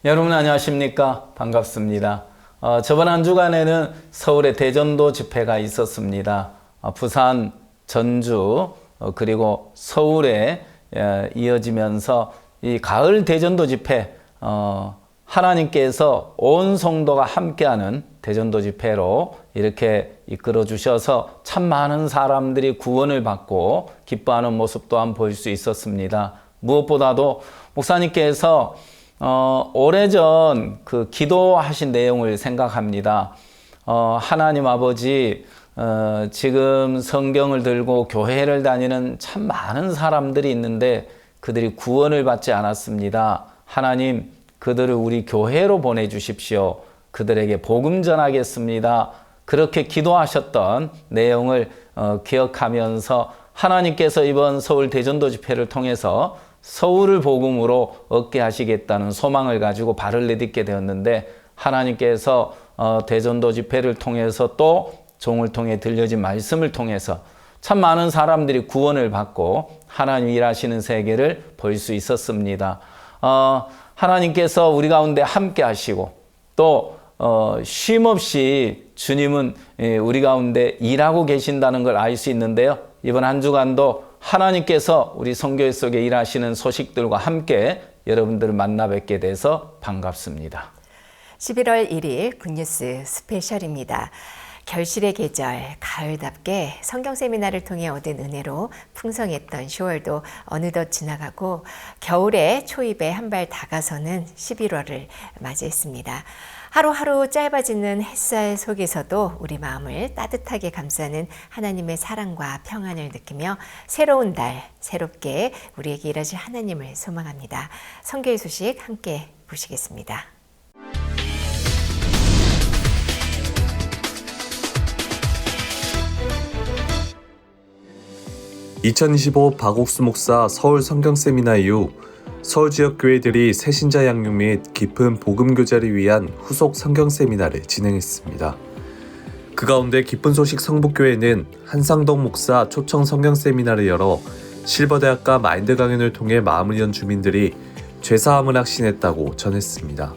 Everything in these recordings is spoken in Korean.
여러분 안녕하십니까? 반갑습니다. 저번 한 주간에는 서울의 대전도 집회가 있었습니다. 부산, 전주, 그리고 서울에 이어지면서 이 가을 대전도 집회, 하나님께서 온 성도가 함께하는 대전도 집회로 이렇게 이끌어 주셔서 참 많은 사람들이 구원을 받고 기뻐하는 모습 또한 볼 수 있었습니다. 무엇보다도 목사님께서 오래전 그 기도하신 내용을 생각합니다. 하나님 아버지, 지금 성경을 들고 교회를 다니는 참 많은 사람들이 있는데 그들이 구원을 받지 않았습니다. 하나님, 그들을 우리 교회로 보내주십시오. 그들에게 복음 전하겠습니다. 그렇게 기도하셨던 내용을 기억하면서 하나님께서 이번 서울 대전도 집회를 통해서 서울을 복음으로 얻게 하시겠다는 소망을 가지고 발을 내딛게 되었는데, 하나님께서 대전도 집회를 통해서 또 종을 통해 들려진 말씀을 통해서 참 많은 사람들이 구원을 받고 하나님 일하시는 세계를 볼 수 있었습니다. 하나님께서 우리 가운데 함께 하시고 또 쉼없이 주님은 우리 가운데 일하고 계신다는 걸 알 수 있는데요. 이번 한 주간도 하나님께서 우리 선교회 속에 일하시는 소식들과 함께 여러분들을 만나 뵙게 돼서 반갑습니다. 11월 1일 굿뉴스 스페셜입니다. 결실의 계절, 가을답게 성경 세미나를 통해 얻은 은혜로 풍성했던 10월도 어느덧 지나가고 겨울의 초입에 한 발 다가서는 11월을 맞이했습니다. 하루하루 짧아지는 햇살 속에서도 우리 마음을 따뜻하게 감싸는 하나님의 사랑과 평안을 느끼며 새로운 달, 새롭게 우리에게 일하실 하나님을 소망합니다. 선교의 소식 함께 보시겠습니다. (2025) 박옥수 목사 서울 성경 세미나 이후 서울 지역 교회들이 새신자 양육 및 깊은 복음 교제를 위한 후속 성경 세미나를 진행했습니다. 그 가운데 기쁜 소식 성북교회는 한상덕 목사 초청 성경 세미나를 열어 실버대학과 마인드 강연을 통해 마음을 연 주민들이 죄사함을 확신했다고 전했습니다.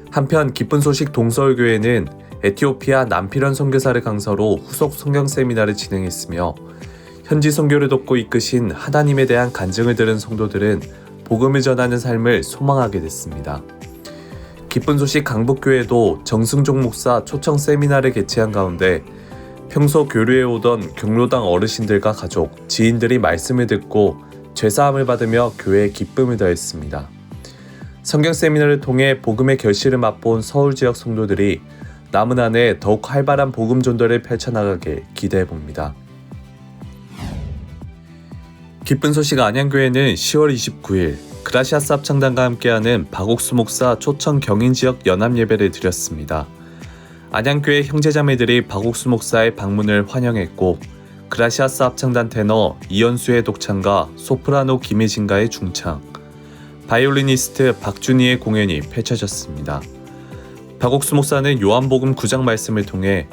한편 기쁜 소식 동서울교회는 에티오피아 남피런 선교사를 강서로 후속 성경 세미나를 진행했으며 현지 선교를 돕고 이끄신 하나님에 대한 간증을 들은 성도들은 복음을 전하는 삶을 소망하게 됐습니다. 기쁜 소식 강북교회도 정승종 목사 초청 세미나를 개최한 가운데 평소 교류해 오던 경로당 어르신들과 가족, 지인들이 말씀을 듣고 죄사함을 받으며 교회에 기쁨을 더했습니다. 성경 세미나를 통해 복음의 결실을 맛본 서울 지역 성도들이 남은 한 해 더욱 활발한 복음 전도를 펼쳐나가길 기대해 봅니다. 기쁜 소식 안양교회는 10월 29일 그라시아스 합창단과 함께하는 박옥수 목사 초청 경인지역 연합예배를 드렸습니다. 안양교회 형제자매들이 박옥수 목사의 방문을 환영했고 그라시아스 합창단 테너 이연수의 독창과 소프라노 김혜진가의 중창, 바이올리니스트 박준희의 공연이 펼쳐졌습니다. 박옥수 목사는 요한복음 9장 말씀을 통해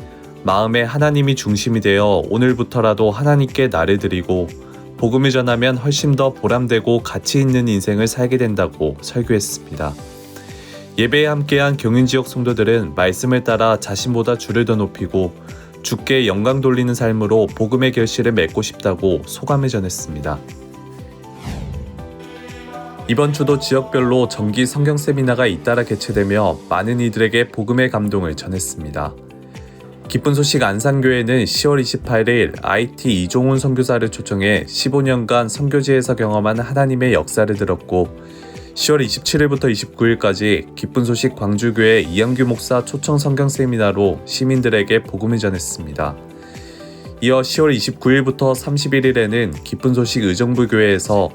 마음에 하나님이 중심이 되어 오늘부터라도 하나님께 나를 드리고 복음을 전하면 훨씬 더 보람되고 가치 있는 인생을 살게 된다고 설교했습니다. 예배에 함께한 경인지역 성도들은 말씀을 따라 자신보다 주를 더 높이고 주께 영광 돌리는 삶으로 복음의 결실을 맺고 싶다고 소감을 전했습니다. 이번 주도 지역별로 정기 성경 세미나가 잇따라 개최되며 많은 이들에게 복음의 감동을 전했습니다. 기쁜 소식 안산교회는 10월 28일 IT 이종훈 선교사를 초청해 15년간 선교지에서 경험한 하나님의 역사를 들었고 10월 27일부터 29일까지 기쁜 소식 광주교회 이영규 목사 초청 성경 세미나로 시민들에게 복음을 전했습니다. 이어 10월 29일부터 31일에는 기쁜 소식 의정부교회에서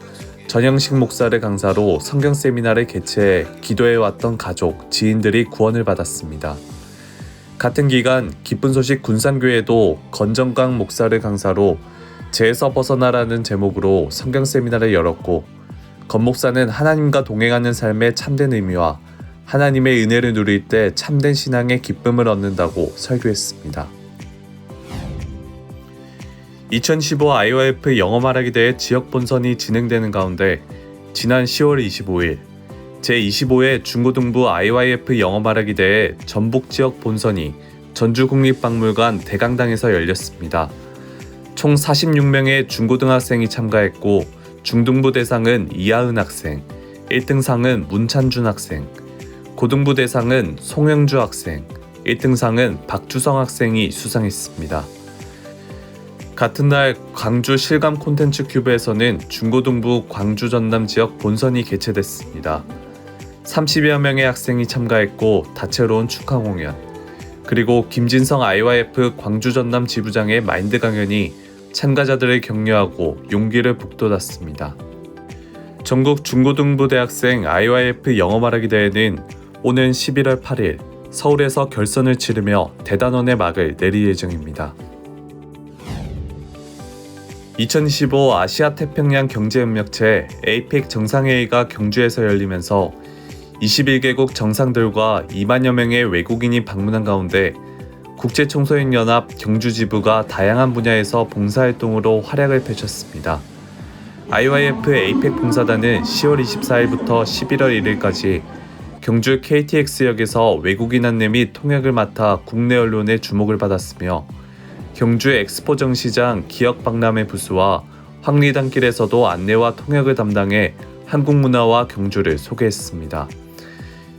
전영식 목사를 강사로 성경 세미나를 개최해 기도해왔던 가족, 지인들이 구원을 받았습니다. 같은 기간 기쁜 소식 군산교회도 건정강 목사를 강사로 죄에서 벗어나라는 제목으로 성경 세미나를 열었고 건 목사는 하나님과 동행하는 삶의 참된 의미와 하나님의 은혜를 누릴 때 참된 신앙의 기쁨을 얻는다고 설교했습니다. 2015 IOF 영어 말하기 대회 지역 본선이 진행되는 가운데 지난 10월 25일 제25회 중고등부 IYF 영어 말하기 대회 전북 지역 본선이 전주국립박물관 대강당에서 열렸습니다. 총 46명의 중고등학생이 참가했고 중등부 대상은 이하은 학생, 1등상은 문찬준 학생, 고등부 대상은 송영주 학생, 1등상은 박주성 학생이 수상했습니다. 같은 날 광주 실감 콘텐츠 큐브에서는 중고등부 광주 전남 지역 본선이 개최됐습니다. 30여 명의 학생이 참가했고 다채로운 축하 공연, 그리고 김진성 IYF 광주 전남 지부장의 마인드 강연이 참가자들을 격려하고 용기를 북돋았습니다. 전국 중고등부 대학생 IYF 영어 말하기 대회는 오는 11월 8일 서울에서 결선을 치르며 대단원의 막을 내릴 예정입니다. 2025 아시아 태평양 경제협력체 APEC 정상회의가 경주에서 열리면서 21개국 정상들과 2만여 명의 외국인이 방문한 가운데 국제청소년연합 경주지부가 다양한 분야에서 봉사활동으로 활약을 펼쳤습니다. IYF APEC 봉사단은 10월 24일부터 11월 1일까지 경주 KTX역에서 외국인 안내 및 통역을 맡아 국내 언론의 주목을 받았으며 경주 엑스포 정시장 기억박람회 부스와 황리단길에서도 안내와 통역을 담당해 한국 문화와 경주를 소개했습니다.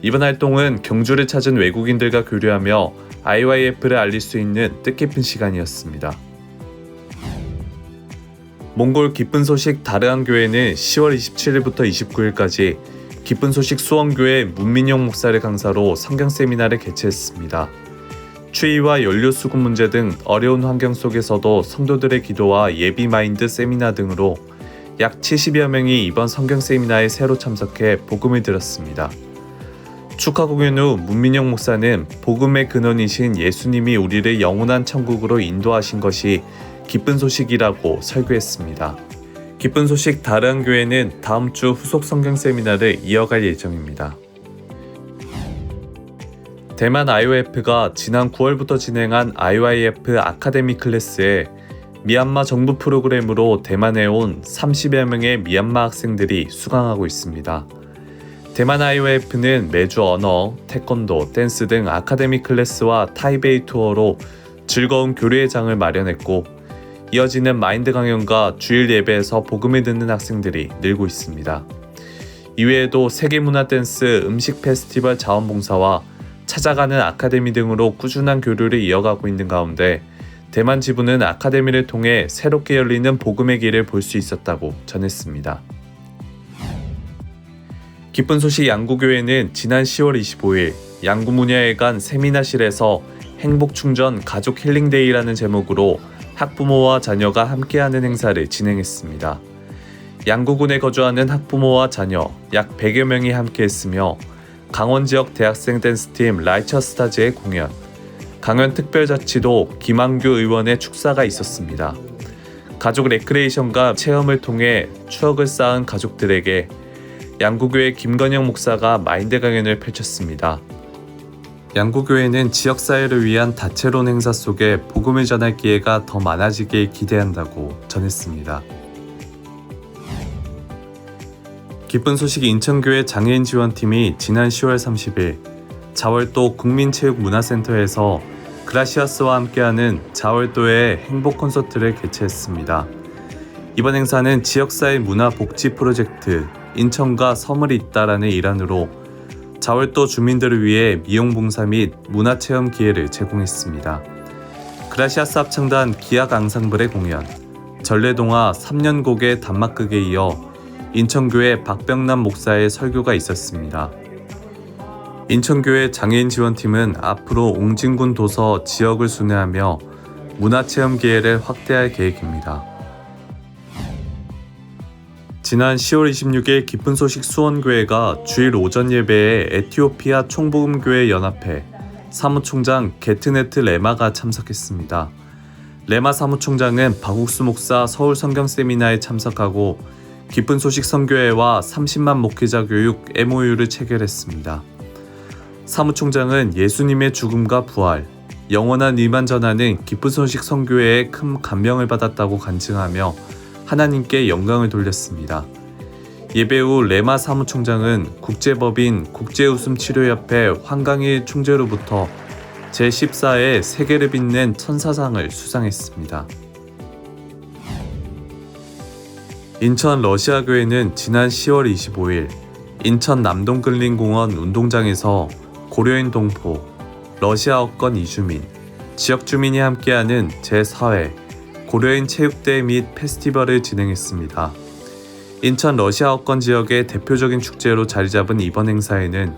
이번 활동은 경주를 찾은 외국인들과 교류하며 IYF를 알릴 수 있는 뜻깊은 시간이었습니다. 몽골 기쁜 소식 다르한 교회는 10월 27일부터 29일까지 기쁜 소식 수원교회 문민용 목사를 강사로 성경 세미나를 개최했습니다. 추위와 연료 수급 문제 등 어려운 환경 속에서도 성도들의 기도와 예비 마인드 세미나 등으로 약 70여 명이 이번 성경 세미나에 새로 참석해 복음을 들었습니다. 축하 공연 후 문민영 목사는 복음의 근원이신 예수님이 우리를 영원한 천국으로 인도하신 것이 기쁜 소식이라고 설교했습니다. 기쁜 소식 다른 교회는 다음 주 후속 성경 세미나를 이어갈 예정입니다. 대만 IOF가 지난 9월부터 진행한 IYF 아카데미 클래스에 미얀마 정부 프로그램으로 대만에 온 30여 명의 미얀마 학생들이 수강하고 있습니다. 대만 IOF는 매주 언어, 태권도, 댄스 등 아카데미 클래스와 타이베이 투어로 즐거운 교류의 장을 마련했고 이어지는 마인드 강연과 주일 예배에서 복음을 듣는 학생들이 늘고 있습니다. 이외에도 세계문화 댄스, 음식 페스티벌 자원봉사와 찾아가는 아카데미 등으로 꾸준한 교류를 이어가고 있는 가운데 대만 지부는 아카데미를 통해 새롭게 열리는 복음의 길을 볼 수 있었다고 전했습니다. 기쁜 소식 양구교회는 지난 10월 25일 양구문야회관 세미나실에서 행복충전 가족 힐링데이라는 제목으로 학부모와 자녀가 함께하는 행사를 진행했습니다. 양구군에 거주하는 학부모와 자녀 약 100여 명이 함께했으며 강원 지역 대학생 댄스팀 라이처스타즈의 공연, 강연 특별자치도 김한규 의원의 축사가 있었습니다. 가족 레크레이션과 체험을 통해 추억을 쌓은 가족들에게 양구교회 김건영 목사가 마인드 강연을 펼쳤습니다. 양구교회는 지역사회를 위한 다채로운 행사 속에 복음을 전할 기회가 더 많아지길 기대한다고 전했습니다. 기쁜 소식 인천교회 장애인 지원팀이 지난 10월 30일 자월도 국민체육문화센터에서 그라시아스와 함께하는 자월도의 행복 콘서트를 개최했습니다. 이번 행사는 지역사회 문화복지 프로젝트 인천과 섬을 잇다라는 일환으로 자월도 주민들을 위해 미용봉사 및 문화체험 기회를 제공했습니다. 그라시아스 합창단 기악 앙상블의 공연, 전래동화 3년곡의 단막극에 이어 인천교회 박병남 목사의 설교가 있었습니다. 인천교회 장애인 지원팀은 앞으로 옹진군 도서 지역을 순회하며 문화체험 기회를 확대할 계획입니다. 지난 10월 26일 기쁜 소식 수원교회가 주일 오전 예배에 에티오피아 총복음교회 연합회 사무총장 게트네트 레마가 참석했습니다. 레마 사무총장은 박옥수 목사 서울 성경 세미나에 참석하고 기쁜 소식 선교회와 30만 목회자 교육 MOU를 체결했습니다. 사무총장은 예수님의 죽음과 부활, 영원한 의만 전하는 기쁜 소식 선교회에 큰 감명을 받았다고 간증하며 하나님께 영광을 돌렸습니다. 예배 후 레마 사무총장은 국제법인 국제웃음치료협회 황강일 총재로부터 제14회 세계를 빛낸 천사상을 수상했습니다. 인천 러시아교회는 지난 10월 25일 인천 남동근린공원 운동장에서 고려인 동포, 러시아어권 이주민, 지역주민이 함께하는 제4회 고려인 체육대회 및 페스티벌을 진행했습니다. 인천 러시아어권 지역의 대표적인 축제로 자리잡은 이번 행사에는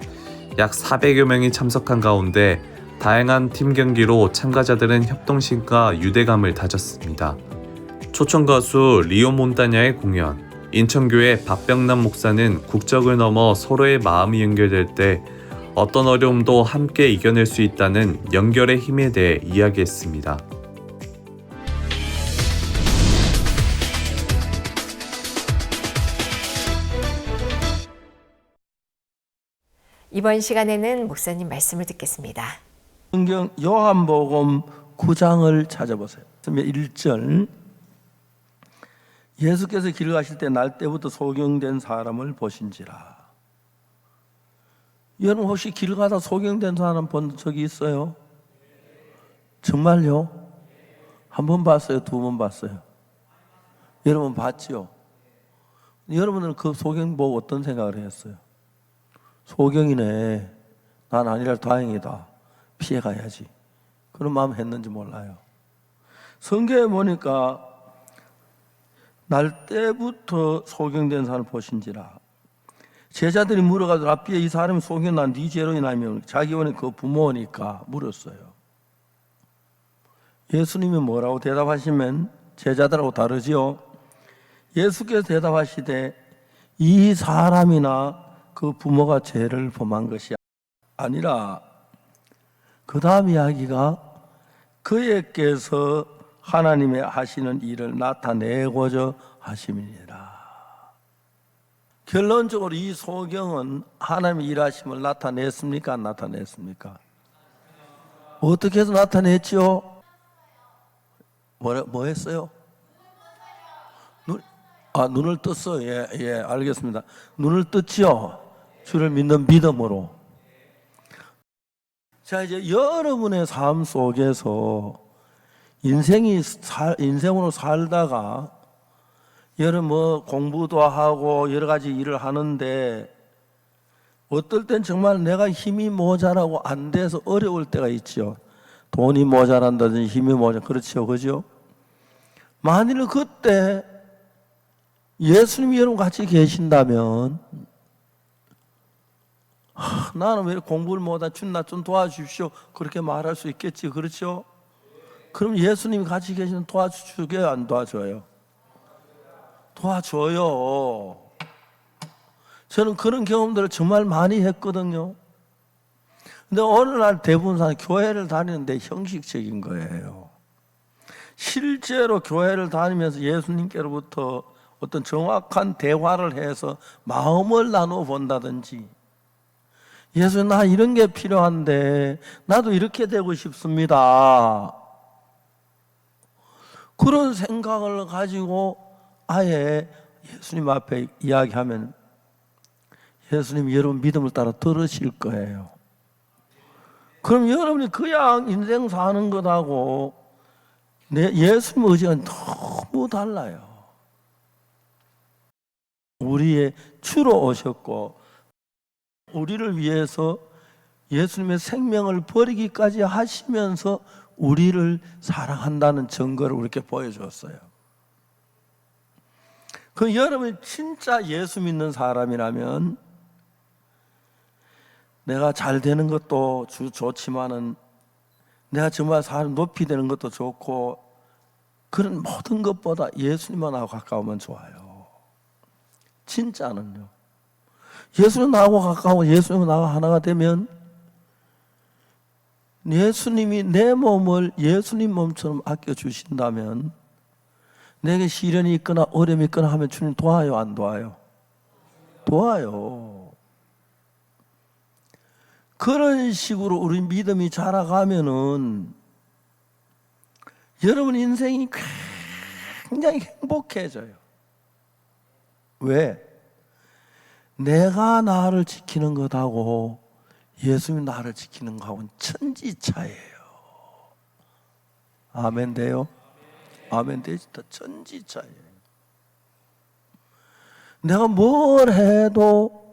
약 400여 명이 참석한 가운데 다양한 팀 경기로 참가자들은 협동심과 유대감을 다졌습니다. 초청 가수 리오 몬타냐의 공연, 인천교회 박병남 목사는 국적을 넘어 서로의 마음이 연결될 때 어떤 어려움도 함께 이겨낼 수 있다는 연결의 힘에 대해 이야기했습니다. 이번 시간에는 목사님 말씀을 듣겠습니다. 성경 요한복음 9장을 찾아보세요. 1절 예수께서 길 가실 때 날 때부터 소경된 사람을 보신지라. 여러분 혹시 길 가다 소경된 사람 본 적이 있어요? 정말요? 한 번 봤어요? 두 번 봤어요? 여러분 봤죠? 여러분은 그 소경 보고 어떤 생각을 했어요? 소경이네. 난 아니라 다행이다. 피해가야지. 그런 마음 했는지 몰라요. 성경에 보니까 날 때부터 소경된 사람을 보신지라. 제자들이 물어가지고 랍비에 이 사람이 소경난 네 죄로 인하면 자기 원에 그 부모니까 물었어요. 예수님이 뭐라고 대답하시면 제자들하고 다르지요. 예수께서 대답하시되 이 사람이나 그 부모가 죄를 범한 것이 아니라 그 다음 이야기가 그에게서 하나님의 하시는 일을 나타내고자 하심이니라. 결론적으로 이 소경은 하나님의 일하심을 나타냈습니까? 안 나타냈습니까? 어떻게 해서 나타냈죠? 뭐 했어요? 눈을 떴어요. 예, 알겠습니다. 눈을 떴지요. 주를 믿는 믿음으로. 자, 이제 여러분의 삶 속에서 인생으로 살다가 여러분 뭐 공부도 하고 여러 가지 일을 하는데 어떨 땐 정말 내가 힘이 모자라고 안 돼서 어려울 때가 있죠. 돈이 모자란다든지 힘이 그렇죠, 그죠? 만일 그때 예수님이 여러분 같이 계신다면 나는 왜 공부를 못하 주님 나 좀 도와주십시오 그렇게 말할 수 있겠지, 그렇죠? 그럼 예수님이 같이 계시면 도와주게요, 안 도와줘요? 도와줘요. 저는 그런 경험들을 정말 많이 했거든요. 근데 어느 날 대부분 사람 교회를 다니는데 형식적인 거예요. 실제로 교회를 다니면서 예수님께로부터 어떤 정확한 대화를 해서 마음을 나누어 본다든지, 예수님 나 이런 게 필요한데 나도 이렇게 되고 싶습니다. 그런 생각을 가지고 아예 예수님 앞에 이야기하면 예수님 여러분 믿음을 따라 들으실 거예요. 그럼 여러분이 그냥 인생 사는 것하고 예수님 의지가 너무 달라요. 우리의 주로 오셨고 우리를 위해서 예수님의 생명을 버리기까지 하시면서 우리를 사랑한다는 증거를 우리에게 보여주었어요. 그 여러분이 진짜 예수 믿는 사람이라면 내가 잘 되는 것도 좋지만은 내가 정말 사람 높이 되는 것도 좋고 그런 모든 것보다 예수님만하고 가까우면 좋아요. 진짜는요. 예수님 나하고 가까워 예수님 나하고 하나가 되면 예수님이 내 몸을 예수님 몸처럼 아껴주신다면 내게 시련이 있거나 어려움이 있거나 하면 주님 도와요, 안 도와요? 도와요. 그런 식으로 우리 믿음이 자라가면은 여러분 인생이 굉장히 행복해져요. 왜? 내가 나를 지키는 것하고 예수님이 나를 지키는 것하고는 천지차예요. 아멘 돼요? 아멘 되시다. 천지차예요. 내가 뭘 해도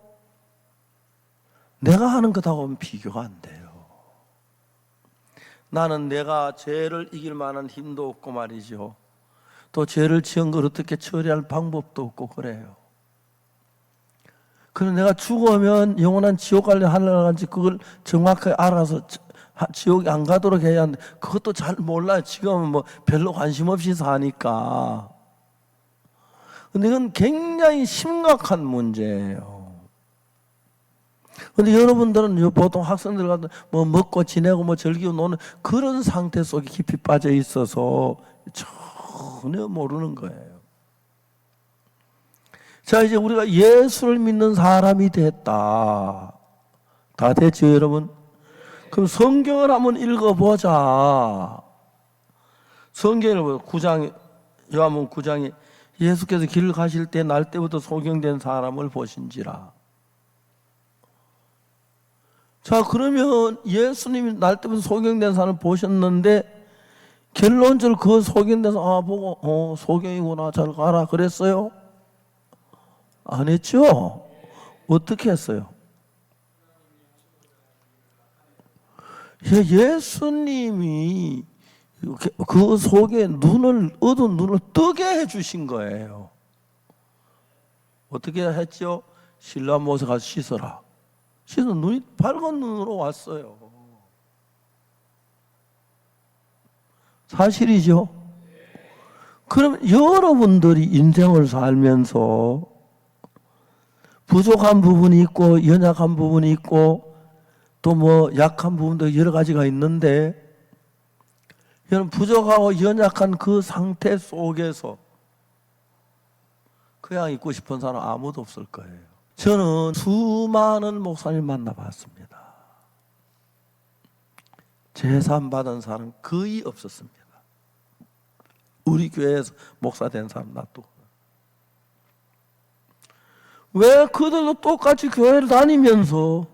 내가 하는 것하고는 비교가 안 돼요. 나는 내가 죄를 이길 만한 힘도 없고 말이죠. 또 죄를 지은 걸 어떻게 처리할 방법도 없고 그래요. 그래서 내가 죽으면 영원한 지옥 갈래 하려는지 그걸 정확하게 알아서 지옥에 안 가도록 해야 하는데 그것도 잘 몰라요. 지금은 뭐 별로 관심 없이 사니까. 근데 이건 굉장히 심각한 문제예요. 근데 여러분들은 보통 학생들 같은 뭐 먹고 지내고 뭐 즐기고 노는 그런 상태 속에 깊이 빠져 있어서 전혀 모르는 거예요. 자, 이제 우리가 예수를 믿는 사람이 됐다. 다 됐죠, 여러분? 그럼 성경을 한번 읽어보자. 성경을 9장, 요한복음 9장에 예수께서 길을 가실 때 날 때부터 소경된 사람을 보신지라. 자, 그러면 예수님이 날 때부터 소경된 사람을 보셨는데 결론적으로 그 소경된 사람 보고 소경이구나 잘 가라 그랬어요? 안 했죠? 어떻게 했어요? 예수님이 그 속에 어두운 눈을 뜨게 해주신 거예요. 어떻게 했죠? 실로암 못에 가서 씻어라. 씻어 눈이 밝은 눈으로 왔어요. 사실이죠? 그럼 여러분들이 인생을 살면서 부족한 부분이 있고 연약한 부분이 있고 또 뭐 약한 부분도 여러 가지가 있는데 여러분 부족하고 연약한 그 상태 속에서 그냥 있고 싶은 사람 아무도 없을 거예요. 저는 수많은 목사님 만나봤습니다. 제삼 받은 사람 거의 없었습니다. 우리 교회에서 목사 된 사람 놔두고. 왜 그들도 똑같이 교회를 다니면서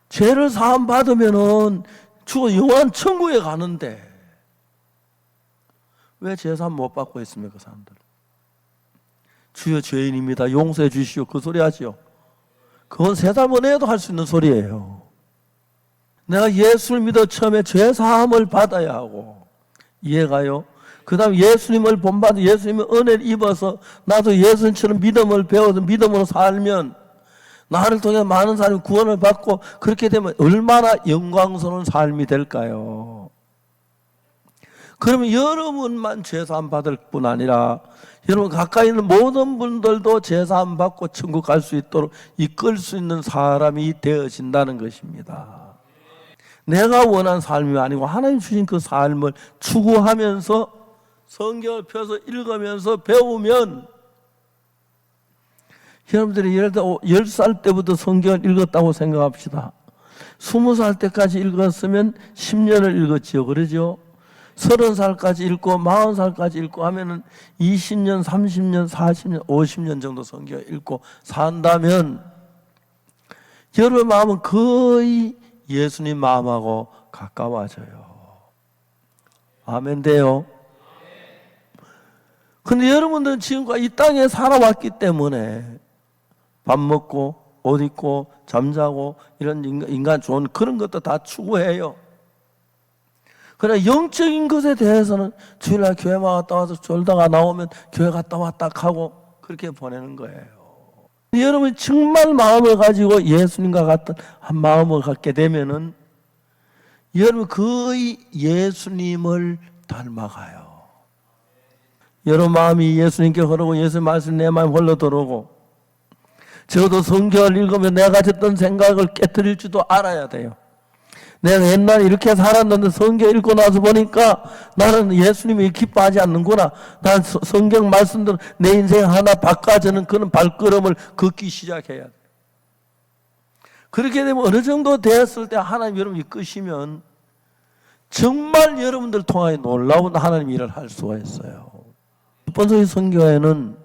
죄를 사함 받으면은 죽어 영원한 천국에 가는데 왜 제사함 못 받고 있습니까, 그 사람들? 주여 죄인입니다. 용서해 주시오. 그 소리 하지요. 그건 3살 해도 할 수 있는 소리예요. 내가 예수를 믿어 처음에 죄사함을 받아야 하고 이해가요? 그 다음 예수님을 본받아 예수님의 은혜를 입어서 나도 예수님처럼 믿음을 배워서 믿음으로 살면 나를 통해 많은 사람이 구원을 받고 그렇게 되면 얼마나 영광스러운 삶이 될까요? 그러면 여러분만 죄사함 받을 뿐 아니라 여러분 가까이 있는 모든 분들도 죄사함 받고 천국 갈 수 있도록 이끌 수 있는 사람이 되어진다는 것입니다. 내가 원한 삶이 아니고 하나님 주신 그 삶을 추구하면서 성경을 펴서 읽으면서 배우면 여러분들이 예를 들어 10살 때부터 성경을 읽었다고 생각합시다. 20살 때까지 읽었으면 10년을 읽었지요. 그러죠? 30살까지 읽고 40살까지 읽고 하면은 20년, 30년, 40년, 50년 정도 성경을 읽고 산다면 여러분 마음은 거의 예수님 마음하고 가까워져요. 아멘 돼요. 근데 여러분들은 지금까지 이 땅에 살아왔기 때문에 밥 먹고 옷 입고 잠자고 이런 인간 좋은 그런 것도 다 추구해요. 그러나 영적인 것에 대해서는 주일날 교회만 갔다 와서 졸다가 나오면 교회 갔다 왔다 하고 그렇게 보내는 거예요. 여러분이 정말 마음을 가지고 예수님과 같은 한 마음을 갖게 되면은 여러분 거의 예수님을 닮아가요. 여러분 마음이 예수님께 흐르고 예수님 말씀 내 마음에 흘러 들어오고 저도 성경을 읽으면 내가 가졌던 생각을 깨뜨릴 줄도 알아야 돼요. 내가 옛날에 이렇게 살았는데 성경 읽고 나서 보니까 나는 예수님이 기뻐하지 않는구나. 난 성경 말씀대로 내 인생 하나 바꿔주는 그런 발걸음을 걷기 시작해야 돼. 그렇게 되면 어느 정도 되었을 때 하나님 여러분이 끄시면 정말 여러분들 통하여 놀라운 하나님 일을 할 수가 있어요. 6번서기 선교회는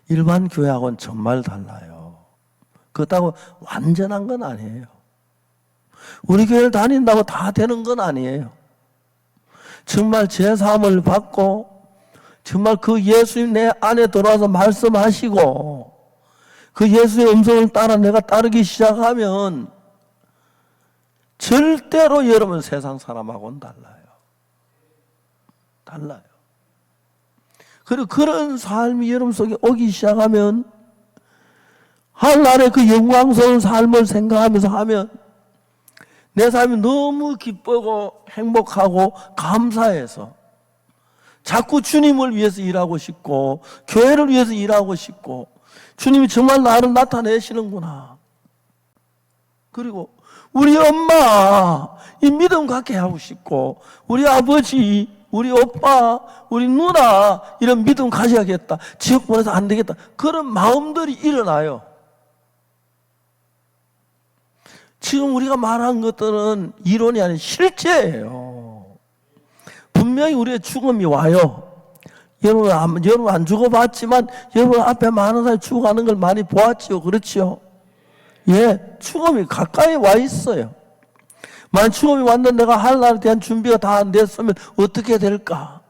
일반 교회하고는 정말 달라요. 그렇다고 완전한 건 아니에요. 우리 교회를 다닌다고 다 되는 건 아니에요. 정말 제3을 받고 정말 그 예수님 내 안에 들어와서 말씀하시고 그 예수의 음성을 따라 내가 따르기 시작하면 절대로 여러분 세상 사람하고는 달라요. 달라요. 그리고 그런 삶이 여러분 속에 오기 시작하면 하늘나라의 그 영광스러운 삶을 생각하면서 하면 내 삶이 너무 기쁘고 행복하고 감사해서 자꾸 주님을 위해서 일하고 싶고 교회를 위해서 일하고 싶고 주님이 정말 나를 나타내시는구나. 그리고 우리 엄마 이 믿음 갖게 하고 싶고 우리 아버지 우리 오빠 우리 누나 이런 믿음 가져야겠다. 지옥 보내서 안 되겠다. 그런 마음들이 일어나요. 지금 우리가 말한 것들은 이론이 아닌 실제예요. 분명히 우리의 죽음이 와요. 여러분 안 죽어봤지만 여러분 앞에 많은 사람이 죽어가는 걸 많이 보았지요. 그렇지요? 예, 죽음이 가까이 와 있어요. 만약 죽음이 왔는데 내가 하늘나라에 대한 준비가 다 안 됐으면 어떻게 될까?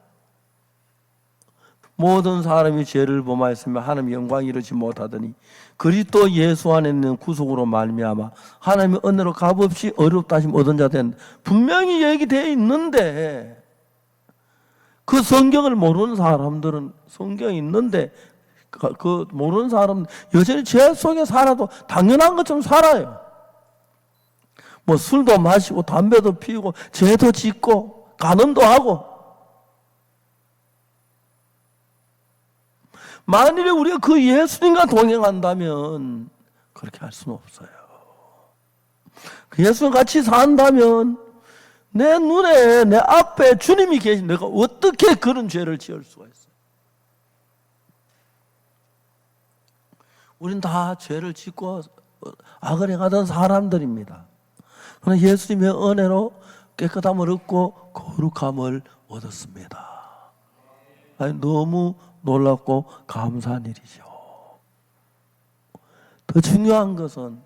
모든 사람이 죄를 범하였으면 하나님의 영광이 이루지 못하더니 그리스도 예수 안에 있는 구속으로 말미암아 하나님의 은혜로 값없이 어렵다 하심 얻은 자 된 분명히 얘기되어 있는데 그 성경을 모르는 사람들은 성경이 있는데 그 모르는 사람은 여전히 죄 속에 살아도 당연한 것처럼 살아요. 뭐 술도 마시고 담배도 피우고 죄도 짓고 간음도 하고. 만일에 우리가 그 예수님과 동행한다면 그렇게 할 수는 없어요. 그 예수님 같이 산다면 내 눈에 내 앞에 주님이 계신 내가 어떻게 그런 죄를 지을 수가 있어요? 우린 다 죄를 짓고 악을 행하던 사람들입니다. 그러나 예수님의 은혜로 깨끗함을 얻고 거룩함을 얻었습니다. 아니, 너무 놀랍고 감사한 일이죠. 더 중요한 것은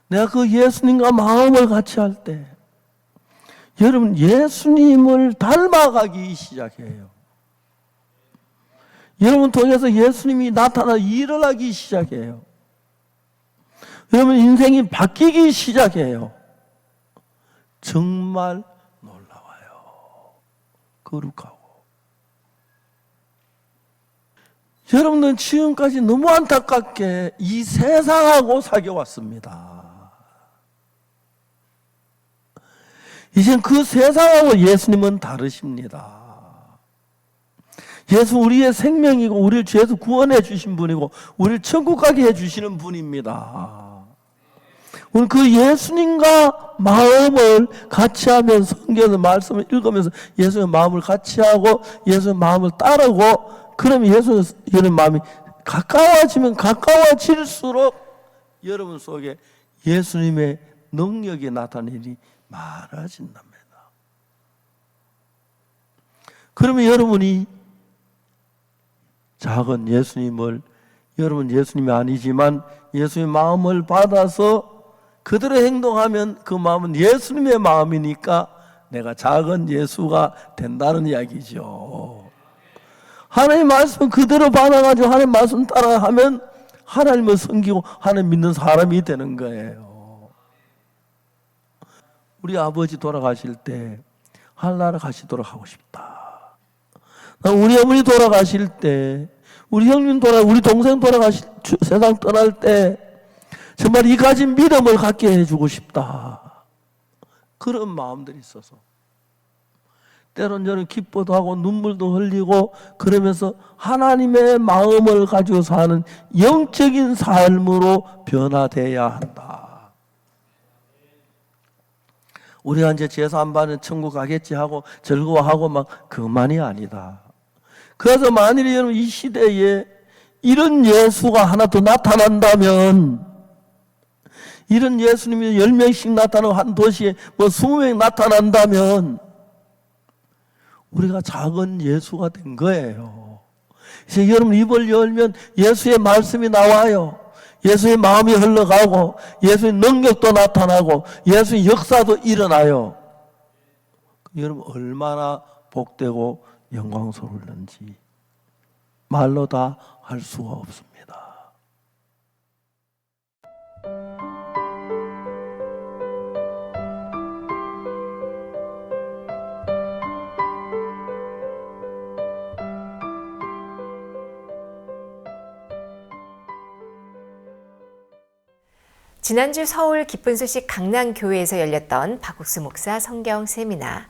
내가 그 예수님과 마음을 같이 할 때 여러분 예수님을 닮아가기 시작해요. 여러분 통해서 예수님이 나타나 일을 하기 시작해요. 여러분 인생이 바뀌기 시작해요. 정말 놀라워요. 거룩하고. 여러분들은 지금까지 너무 안타깝게 이 세상하고 사귀어왔습니다. 이젠 그 세상하고 예수님은 다르십니다. 예수 우리의 생명이고 우리를 죄에서 구원해 주신 분이고 우리를 천국 가게 해 주시는 분입니다. 오늘 그 예수님과 마음을 같이 하면서 성경의 말씀을 읽으면서 예수의 마음을 같이 하고 예수의 마음을 따르고 그러면 예수의 마음이 가까워지면 가까워질수록 여러분 속에 예수님의 능력이 나타나는 일이 많아진답니다. 그러면 여러분이 작은 예수님을 여러분 예수님이 아니지만 예수님의 마음을 받아서 그대로 행동하면 그 마음은 예수님의 마음이니까 내가 작은 예수가 된다는 이야기죠. 하나님 말씀 그대로 받아가지고 하나님 말씀 따라하면 하나님을 섬기고 하나님 믿는 사람이 되는 거예요. 우리 아버지 돌아가실 때 하늘나라 가시도록 하고 싶다. 우리 어머니 돌아가실 때 우리 형님 우리 동생 돌아가실 세상 떠날 때 정말 이 가진 믿음을 갖게 해주고 싶다. 그런 마음들이 있어서 때론 저는 기뻐도 하고 눈물도 흘리고 그러면서 하나님의 마음을 가지고 사는 영적인 삶으로 변화돼야 한다. 우리가 이제 제사 안 받으면 천국 가겠지 하고 즐거워하고 막 그만이 아니다. 그래서 만일에 여러분 이 시대에 이런 예수가 하나 더 나타난다면 이런 예수님이 10명씩 나타나고 한 도시에 뭐 20명 나타난다면 우리가 작은 예수가 된 거예요. 그래서 여러분 입을 열면 예수의 말씀이 나와요. 예수의 마음이 흘러가고 예수의 능력도 나타나고 예수의 역사도 일어나요. 여러분 얼마나 복되고 영광스러울는지 말로 다 할 수가 없습니다. 지난주 서울 기쁜 소식 강남교회에서 열렸던 박옥수 목사 성경 세미나.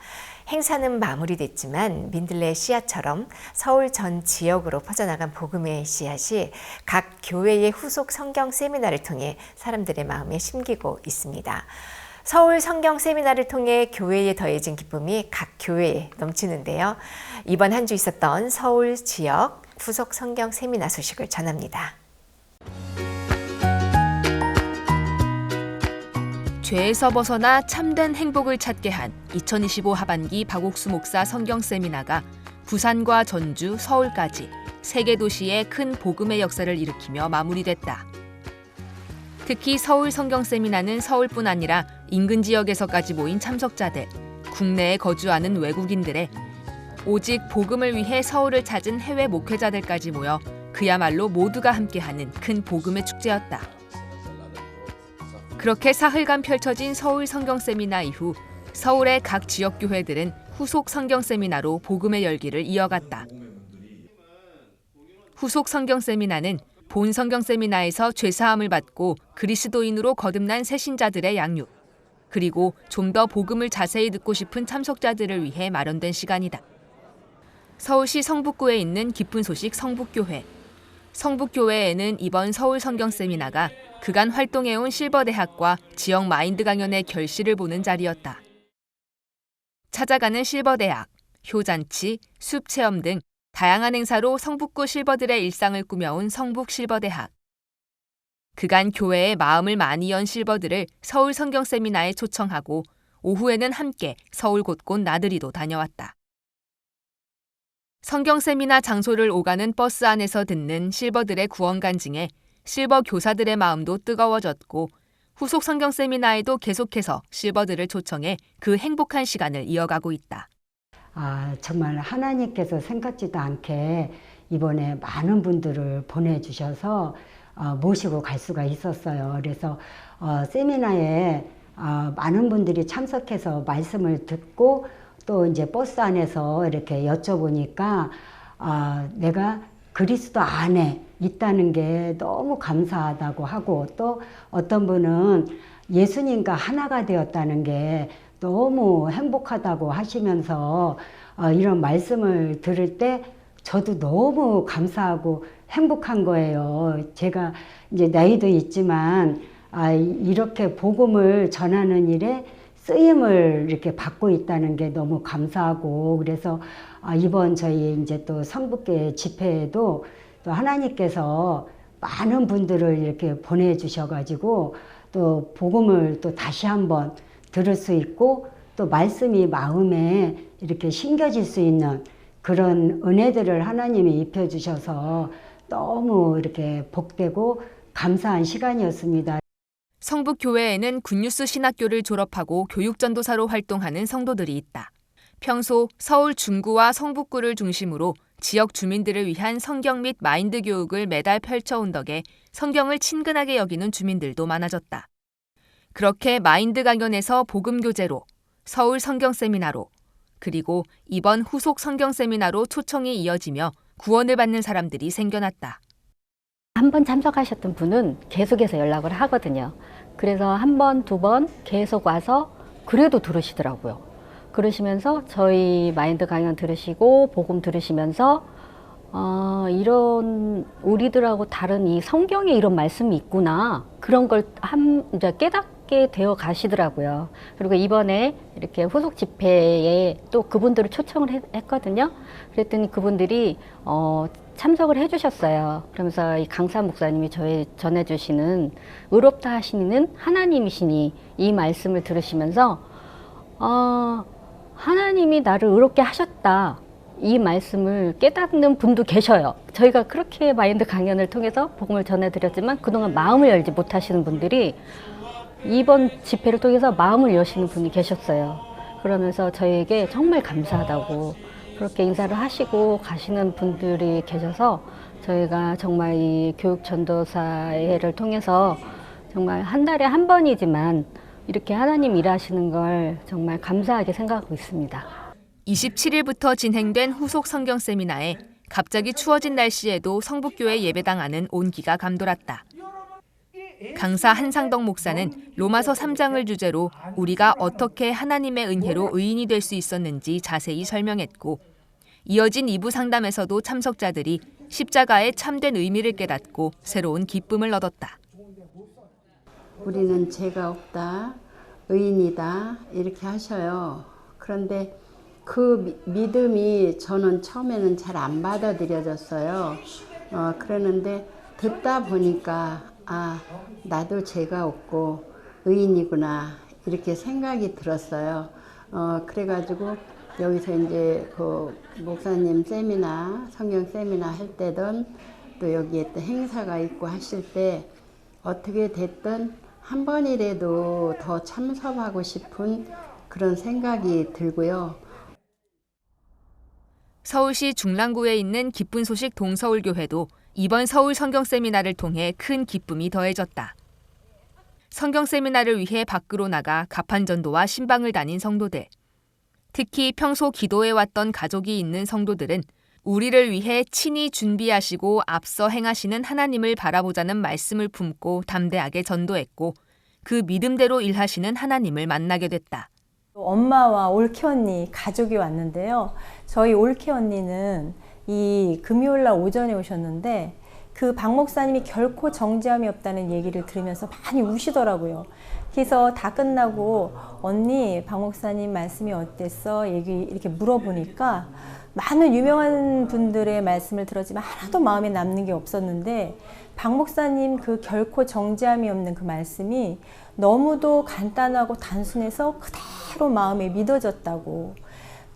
행사는 마무리됐지만 민들레 씨앗처럼 서울 전 지역으로 퍼져나간 복음의 씨앗이 각 교회의 후속 성경 세미나를 통해 사람들의 마음에 심기고 있습니다. 서울 성경 세미나를 통해 교회에 더해진 기쁨이 각 교회에 넘치는데요. 이번 한 주 있었던 서울 지역 후속 성경 세미나 소식을 전합니다. 죄에서 벗어나 참된 행복을 찾게 한 2025 하반기 박옥수 목사 성경 세미나가 부산과 전주, 서울까지 3개 도시에 큰 복음의 역사를 일으키며 마무리됐다. 특히 서울 성경 세미나는 서울뿐 아니라 인근 지역에서까지 모인 참석자들, 국내에 거주하는 외국인들의 오직 복음을 위해 서울을 찾은 해외 목회자들까지 모여 그야말로 모두가 함께하는 큰 복음의 축제였다. 그렇게 사흘간 펼쳐진 서울 성경 세미나 이후 서울의 각 지역 교회들은 후속 성경 세미나로 복음의 열기를 이어갔다. 후속 성경 세미나는 본 성경 세미나에서 죄사함을 받고 그리스도인으로 거듭난 새신자들의 양육, 그리고 좀 더 복음을 자세히 듣고 싶은 참석자들을 위해 마련된 시간이다. 서울시 성북구에 있는 기쁜 소식 성북교회. 성북교회에는 이번 서울 성경 세미나가 그간 활동해온 실버대학과 지역 마인드 강연의 결실을 보는 자리였다. 찾아가는 실버대학, 효잔치, 숲체험 등 다양한 행사로 성북구 실버들의 일상을 꾸며온 성북 실버대학. 그간 교회에 마음을 많이 연 실버들을 서울 성경 세미나에 초청하고 오후에는 함께 서울 곳곳 나들이도 다녀왔다. 성경 세미나 장소를 오가는 버스 안에서 듣는 실버들의 구원 간증에 실버 교사들의 마음도 뜨거워졌고 후속 성경 세미나에도 계속해서 실버들을 초청해 그 행복한 시간을 이어가고 있다. 정말 하나님께서 생각지도 않게 이번에 많은 분들을 보내주셔서 모시고 갈 수가 있었어요. 그래서 세미나에 많은 분들이 참석해서 말씀을 듣고 또 이제 버스 안에서 이렇게 여쭤보니까 내가 그리스도 안에 있다는 게 너무 감사하다고 하고, 또 어떤 분은 예수님과 하나가 되었다는 게 너무 행복하다고 하시면서 이런 말씀을 들을 때 저도 너무 감사하고 행복한 거예요. 제가 이제 나이도 있지만 이렇게 복음을 전하는 일에 쓰임을 이렇게 받고 있다는 게 너무 감사하고, 그래서 이번 저희 이제 또 성북교회 집회에도 또 하나님께서 많은 분들을 이렇게 보내주셔가지고 또 복음을 또 다시 한번 들을 수 있고 또 말씀이 마음에 이렇게 심겨질 수 있는 그런 은혜들을 하나님이 입혀주셔서 너무 이렇게 복되고 감사한 시간이었습니다. 성북교회에는 굿뉴스 신학교를 졸업하고 교육전도사로 활동하는 성도들이 있다. 평소 서울 중구와 성북구를 중심으로 지역 주민들을 위한 성경 및 마인드 교육을 매달 펼쳐온 덕에 성경을 친근하게 여기는 주민들도 많아졌다. 그렇게 마인드 강연에서 복음 교재로, 서울 성경 세미나로, 그리고 이번 후속 성경 세미나로 초청이 이어지며 구원을 받는 사람들이 생겨났다. 한 번 참석하셨던 분은 계속해서 연락을 하거든요. 그래서 한 번, 두 번 계속 와서 그래도 들으시더라고요. 그러시면서 저희 마인드 강연 들으시고 복음 들으시면서 이런 우리들하고 다른 이 성경에 이런 말씀이 있구나, 그런 걸 이제 깨닫게 되어 가시더라고요. 그리고 이번에 이렇게 후속 집회에 또 그분들을 초청을 했거든요. 그랬더니 그분들이 참석을 해주셨어요. 그러면서 이 강사 목사님이 저희 전해주시는 의롭다 하시는 하나님이시니 이 말씀을 들으시면서 하나님이 나를 의롭게 하셨다. 이 말씀을 깨닫는 분도 계셔요. 저희가 그렇게 마인드 강연을 통해서 복음을 전해드렸지만 그동안 마음을 열지 못하시는 분들이 이번 집회를 통해서 마음을 여시는 분이 계셨어요. 그러면서 저희에게 정말 감사하다고 그렇게 인사를 하시고 가시는 분들이 계셔서 저희가 정말 이 교육전도사회를 통해서 정말 한 달에 한 번이지만 이렇게 하나님 일하시는 걸 정말 감사하게 생각하고 있습니다. 27일부터 진행된 후속 성경 세미나에 갑자기 추워진 날씨에도 성북교회 예배당 안은 온기가 감돌았다. 강사 한상덕 목사는 로마서 3장을 주제로 우리가 어떻게 하나님의 은혜로 의인이 될 수 있었는지 자세히 설명했고, 이어진 2부 상담에서도 참석자들이 십자가의 참된 의미를 깨닫고 새로운 기쁨을 얻었다. 우리는 죄가 없다, 의인이다 이렇게 하셔요. 그런데 그 믿음이 저는 처음에는 잘 안 받아들여졌어요. 그러는데 듣다 보니까 나도 죄가 없고 의인이구나 이렇게 생각이 들었어요. 그래가지고 여기서 이제 그 목사님 세미나, 성경 세미나 할 때든 또 여기에 또 행사가 있고 하실 때 어떻게 됐든 한 번이라도 더 참석하고 싶은 그런 생각이 들고요. 서울시 중랑구에 있는 기쁜 소식 동서울교회도 이번 서울 성경 세미나를 통해 큰 기쁨이 더해졌다. 성경 세미나를 위해 밖으로 나가 가판전도와 신방을 다닌 성도들. 특히 평소 기도해왔던 가족이 있는 성도들은 우리를 위해 친히 준비하시고 앞서 행하시는 하나님을 바라보자는 말씀을 품고 담대하게 전도했고, 그 믿음대로 일하시는 하나님을 만나게 됐다. 엄마와 올케 언니 가족이 왔는데요. 저희 올케 언니는 이 금요일날 오전에 오셨는데 그 박 목사님이 결코 정죄함이 없다는 얘기를 들으면서 많이 우시더라고요. 그래서 다 끝나고 언니 박 목사님 말씀이 어땠어? 이렇게 물어보니까 많은 유명한 분들의 말씀을 들었지만 하나도 마음에 남는 게 없었는데 박 목사님 그 결코 정죄함이 없는 그 말씀이 너무도 간단하고 단순해서 그대로 마음에 믿어졌다고.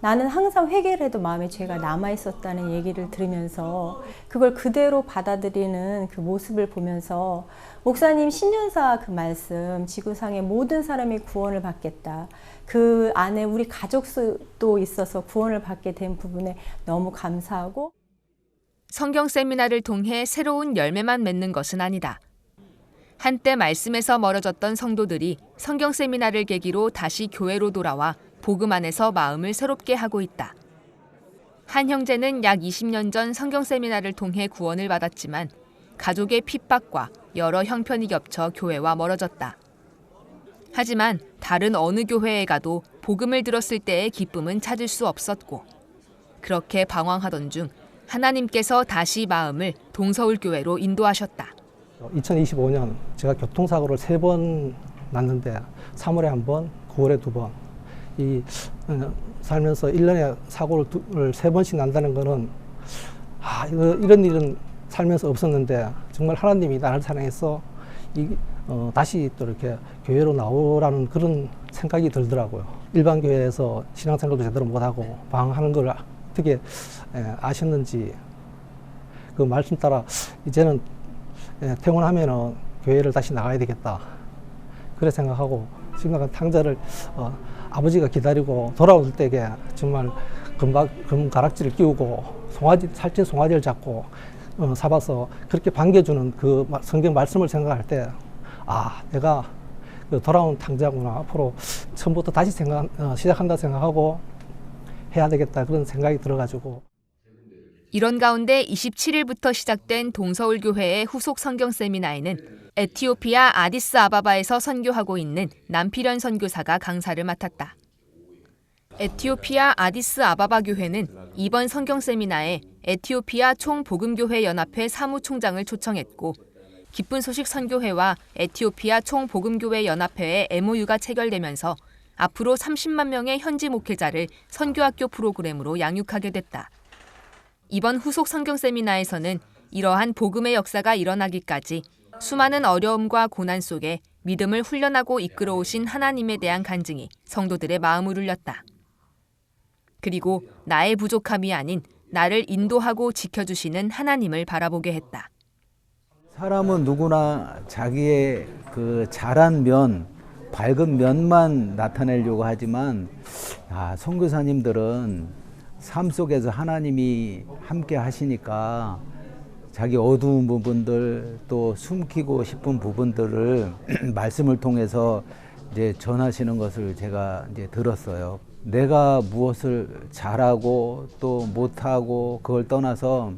나는 항상 회개를 해도 마음에 죄가 남아있었다는 얘기를 들으면서 그걸 그대로 받아들이는 그 모습을 보면서 목사님 신년사 그 말씀, 지구상의 모든 사람이 구원을 받겠다. 그 안에 우리 가족 수도 있어서 구원을 받게 된 부분에 너무 감사하고. 성경 세미나를 통해 새로운 열매만 맺는 것은 아니다. 한때 말씀에서 멀어졌던 성도들이 성경 세미나를 계기로 다시 교회로 돌아와 복음 안에서 마음을 새롭게 하고 있다. 한 형제는 약 20년 전 성경 세미나를 통해 구원을 받았지만 가족의 핍박과 여러 형편이 겹쳐 교회와 멀어졌다. 하지만 다른 어느 교회에 가도 복음을 들었을 때의 기쁨은 찾을 수 없었고, 그렇게 방황하던 중 하나님께서 다시 마음을 동서울교회로 인도하셨다. 2025년 제가 교통사고를 3번 났는데 3월에 1번, 9월에 2번. 살면서 1년에 사고를 3번씩 난다는 거는 이런 일은 살면서 없었는데 정말 하나님이 나를 사랑해서 다시 또 이렇게 교회로 나오라는 그런 생각이 들더라고요. 일반 교회에서 신앙생활도 제대로 못하고 방황하는 걸 어떻게 아셨는지 그 말씀 따라 이제는 퇴원하면은 교회를 다시 나가야 되겠다. 그래 생각하고 지금 탕자를 아버지가 기다리고 돌아올 때에 정말 금가락지를 끼우고 살찐 송아지를 잡고 잡아서 그렇게 반겨주는 그 성경 말씀을 생각할 때 내가 돌아온 탕자구나. 앞으로 처음부터 다시 시작한다 생각하고 해야 되겠다. 그런 생각이 들어가지고. 이런 가운데 27일부터 시작된 동서울교회의 후속 성경 세미나에는 에티오피아 아디스아바바에서 선교하고 있는 남필현 선교사가 강사를 맡았다. 에티오피아 아디스아바바 교회는 이번 성경 세미나에 에티오피아 총복음교회 연합회 사무총장을 초청했고, 기쁜 소식 선교회와 에티오피아 총복음교회 연합회의 MOU가 체결되면서 앞으로 30만 명의 현지 목회자를 선교학교 프로그램으로 양육하게 됐다. 이번 후속 성경 세미나에서는 이러한 복음의 역사가 일어나기까지 수많은 어려움과 고난 속에 믿음을 훈련하고 이끌어오신 하나님에 대한 간증이 성도들의 마음을 울렸다. 그리고 나의 부족함이 아닌 나를 인도하고 지켜주시는 하나님을 바라보게 했다. 사람은 누구나 자기의 그 잘한 면, 밝은 면만 나타내려고 하지만 선교사님들은 삶 속에서 하나님이 함께 하시니까 자기 어두운 부분들 또 숨기고 싶은 부분들을 말씀을 통해서 이제 전하시는 것을 제가 이제 들었어요. 내가 무엇을 잘하고 또 못하고 그걸 떠나서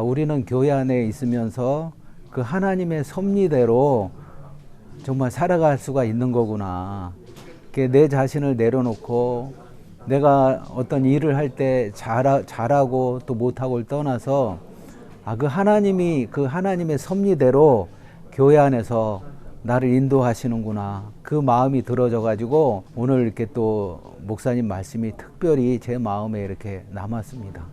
우리는 교회 안에 있으면서 그 하나님의 섭리대로 정말 살아갈 수가 있는 거구나. 내 자신을 내려놓고 내가 어떤 일을 할 때 잘하고 또 못하고를 떠나서 그 하나님의 섭리대로 교회 안에서 나를 인도하시는구나. 그 마음이 들어져 가지고 오늘 이렇게 또 목사님 말씀이 특별히 제 마음에 이렇게 남았습니다.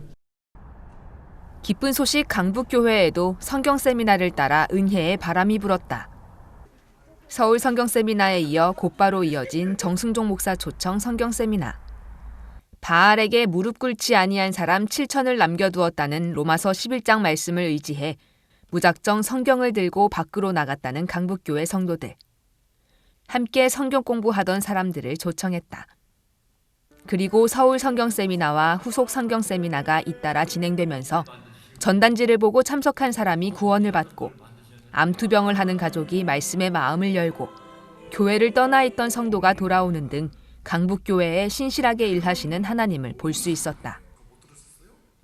기쁜 소식 강북교회에도 성경 세미나를 따라 은혜의 바람이 불었다. 서울 성경 세미나에 이어 곧바로 이어진 정승종 목사 초청 성경 세미나. 바알에게 무릎 꿇지 아니한 사람 7천을 남겨두었다는 로마서 11장 말씀을 의지해 무작정 성경을 들고 밖으로 나갔다는 강북교회 성도들. 함께 성경 공부하던 사람들을 초청했다. 그리고 서울 성경 세미나와 후속 성경 세미나가 잇따라 진행되면서 전단지를 보고 참석한 사람이 구원을 받고 암투병을 하는 가족이 말씀의 마음을 열고 교회를 떠나 있던 성도가 돌아오는 등 강북교회에 신실하게 일하시는 하나님을 볼 수 있었다.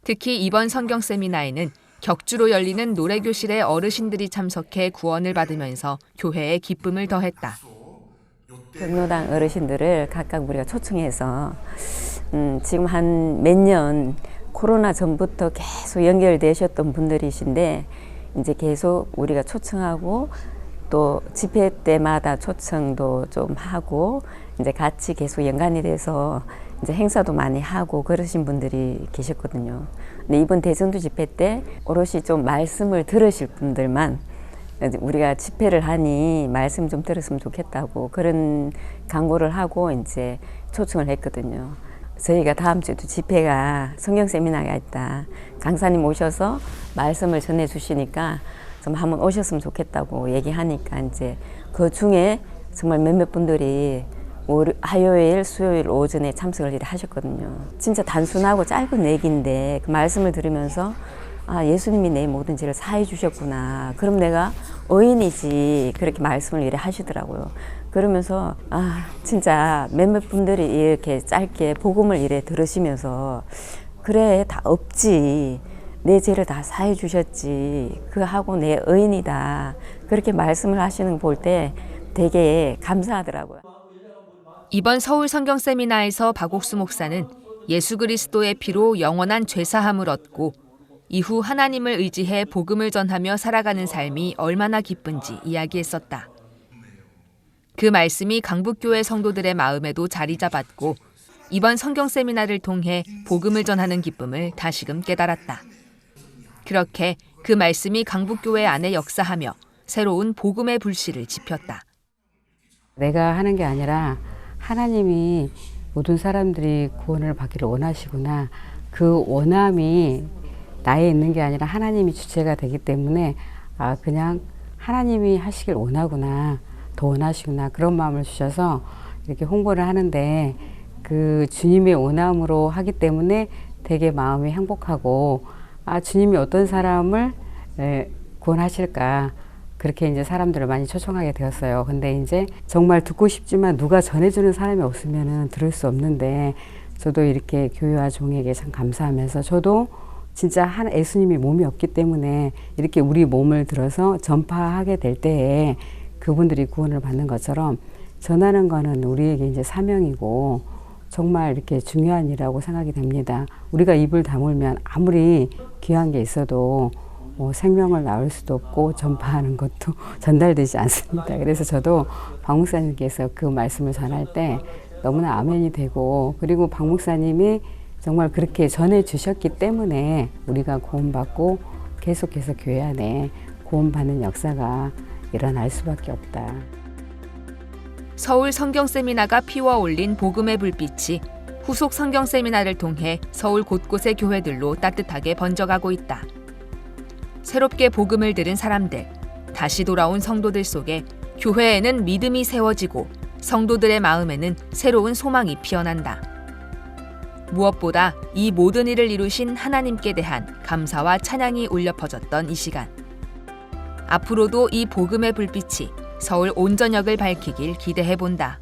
특히 이번 성경 세미나에는 격주로 열리는 노래교실의 어르신들이 참석해 구원을 받으면서 교회의 기쁨을 더했다. 경로당 어르신들을 각각 우리가 초청해서 지금 한 몇 년 코로나 전부터 계속 연결되셨던 분들이신데 이제 계속 우리가 초청하고 또 집회 때마다 초청도 좀 하고 이제 같이 계속 연관이 돼서 이제 행사도 많이 하고 그러신 분들이 계셨거든요. 근데 이번 대전도 집회 때 오롯이 좀 말씀을 들으실 분들만 우리가 집회를 하니 말씀 좀 들었으면 좋겠다고 그런 강구를 하고 이제 초청을 했거든요. 저희가 다음 주에도 집회가 성경 세미나가 있다. 강사님 오셔서 말씀을 전해 주시니까 좀 한번 오셨으면 좋겠다고 얘기하니까 이제 그 중에 정말 몇몇 분들이 화요일, 수요일 오전에 참석을 하셨거든요. 진짜 단순하고 짧은 얘기인데 그 말씀을 들으면서 예수님이 내 모든 죄를 사해 주셨구나. 그럼 내가 의인이지. 그렇게 말씀을 이래 하시더라고요. 그러면서 진짜 몇몇 분들이 이렇게 짧게 복음을 이래 들으시면서 그래 다 없지. 내 죄를 다 사해 주셨지. 그하고 내 의인이다. 그렇게 말씀을 하시는 거 볼 때 되게 감사하더라고요. 이번 서울 성경 세미나에서 박옥수 목사는 예수 그리스도의 피로 영원한 죄사함을 얻고 이후 하나님을 의지해 복음을 전하며 살아가는 삶이 얼마나 기쁜지 이야기했었다. 그 말씀이 강북교회 성도들의 마음에도 자리 잡았고 이번 성경 세미나를 통해 복음을 전하는 기쁨을 다시금 깨달았다. 그렇게 그 말씀이 강북교회 안에 역사하며 새로운 복음의 불씨를 지폈다. 내가 하는 게 아니라 하나님이 모든 사람들이 구원을 받기를 원하시구나. 그 원함이 나에 있는 게 아니라 하나님이 주체가 되기 때문에 그냥 하나님이 하시길 원하구나. 더 원하시구나. 그런 마음을 주셔서 이렇게 홍보를 하는데 그 주님의 원함으로 하기 때문에 되게 마음이 행복하고 주님이 어떤 사람을 구원하실까. 그렇게 이제 사람들을 많이 초청하게 되었어요. 근데 이제 정말 듣고 싶지만 누가 전해주는 사람이 없으면은 들을 수 없는데 저도 이렇게 교회와 종에게 참 감사하면서 저도 진짜 예수님이 몸이 없기 때문에 이렇게 우리 몸을 들어서 전파하게 될 때에 그분들이 구원을 받는 것처럼 전하는 거는 우리에게 이제 사명이고 정말 이렇게 중요한 일이라고 생각이 됩니다. 우리가 입을 다물면 아무리 귀한 게 있어도 생명을 낳을 수도 없고 전파하는 것도 전달되지 않습니다. 그래서 저도 박 목사님께서 그 말씀을 전할 때 너무나 아멘이 되고 그리고 박 목사님이 정말 그렇게 전해주셨기 때문에 우리가 구원받고 계속해서 교회 안에 구원받는 역사가 일어날 수밖에 없다. 서울 성경 세미나가 피워올린 복음의 불빛이 후속 성경 세미나를 통해 서울 곳곳의 교회들로 따뜻하게 번져가고 있다. 새롭게 복음을 들은 사람들, 다시 돌아온 성도들 속에 교회에는 믿음이 세워지고 성도들의 마음에는 새로운 소망이 피어난다. 무엇보다 이 모든 일을 이루신 하나님께 대한 감사와 찬양이 울려 퍼졌던 이 시간. 앞으로도 이 복음의 불빛이 서울 온 전역을 밝히길 기대해본다.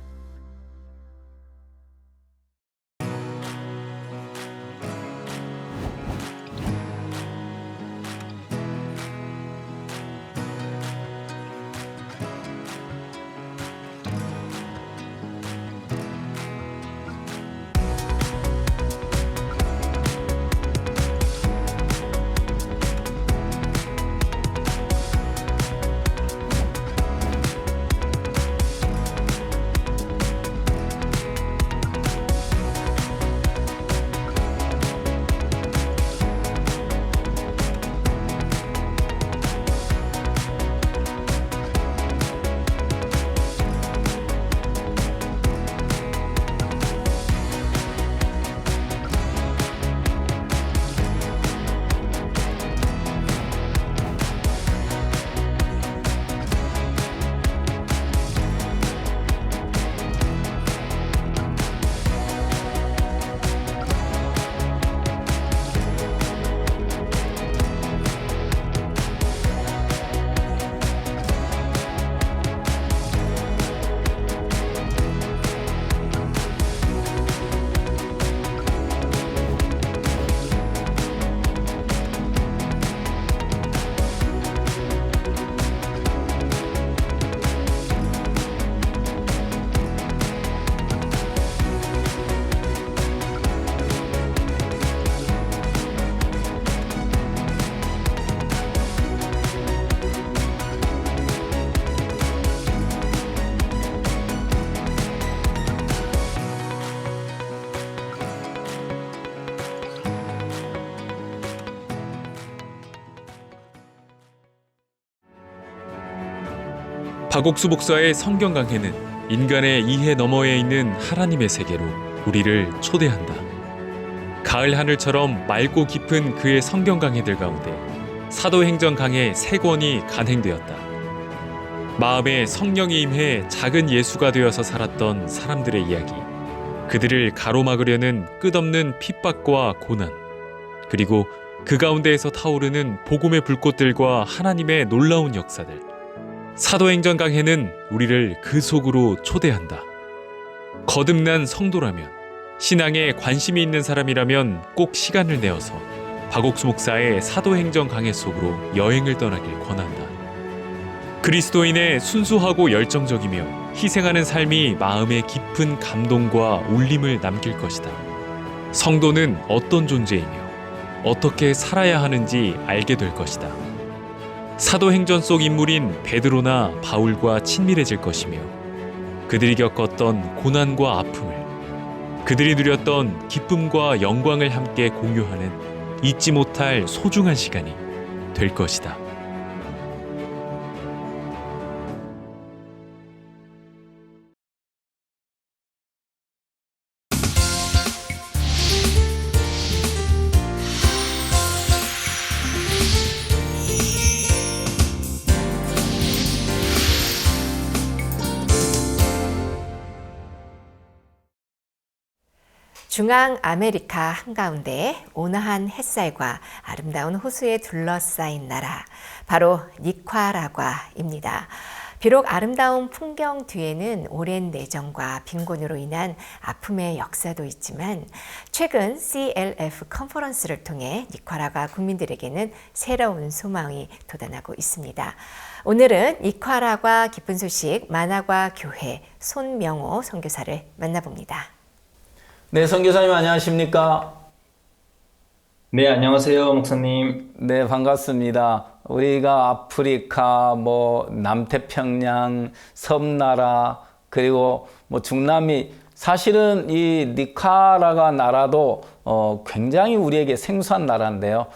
박옥수 목사의 성경 강해는 인간의 이해 너머에 있는 하나님의 세계로 우리를 초대한다. 가을 하늘처럼 맑고 깊은 그의 성경 강해들 가운데 사도행전 강해 3권이 간행되었다. 마음에 성령이 임해 작은 예수가 되어서 살았던 사람들의 이야기, 그들을 가로막으려는 끝없는 핍박과 고난, 그리고 그 가운데에서 타오르는 복음의 불꽃들과 하나님의 놀라운 역사들. 사도행전 강해는 우리를 그 속으로 초대한다. 거듭난 성도라면, 신앙에 관심이 있는 사람이라면 꼭 시간을 내어서 박옥수 목사의 사도행전 강해 속으로 여행을 떠나길 권한다. 그리스도인의 순수하고 열정적이며 희생하는 삶이 마음에 깊은 감동과 울림을 남길 것이다. 성도는 어떤 존재이며 어떻게 살아야 하는지 알게 될 것이다. 사도행전 속 인물인 베드로나 바울과 친밀해질 것이며 그들이 겪었던 고난과 아픔을, 그들이 누렸던 기쁨과 영광을 함께 공유하는 잊지 못할 소중한 시간이 될 것이다. 중앙 아메리카 한가운데 온화한 햇살과 아름다운 호수에 둘러싸인 나라, 바로 니카라과입니다. 비록 아름다운 풍경 뒤에는 오랜 내정과 빈곤으로 인한 아픔의 역사도 있지만 최근 CLF 컨퍼런스를 통해 니카라과 국민들에게는 새로운 소망이 돋아나고 있습니다. 오늘은 니카라과 기쁜 소식 만화과 교회 손명호 선교사를 만나봅니다. 네, 선교사님 안녕하십니까? 네, 안녕하세요, 목사님. 네, 반갑습니다. 우리가 아프리카, 남태평양, 섬나라, 그리고 중남미, 사실은 이 니카라과 나라도 굉장히 우리에게 생소한 나라인데요.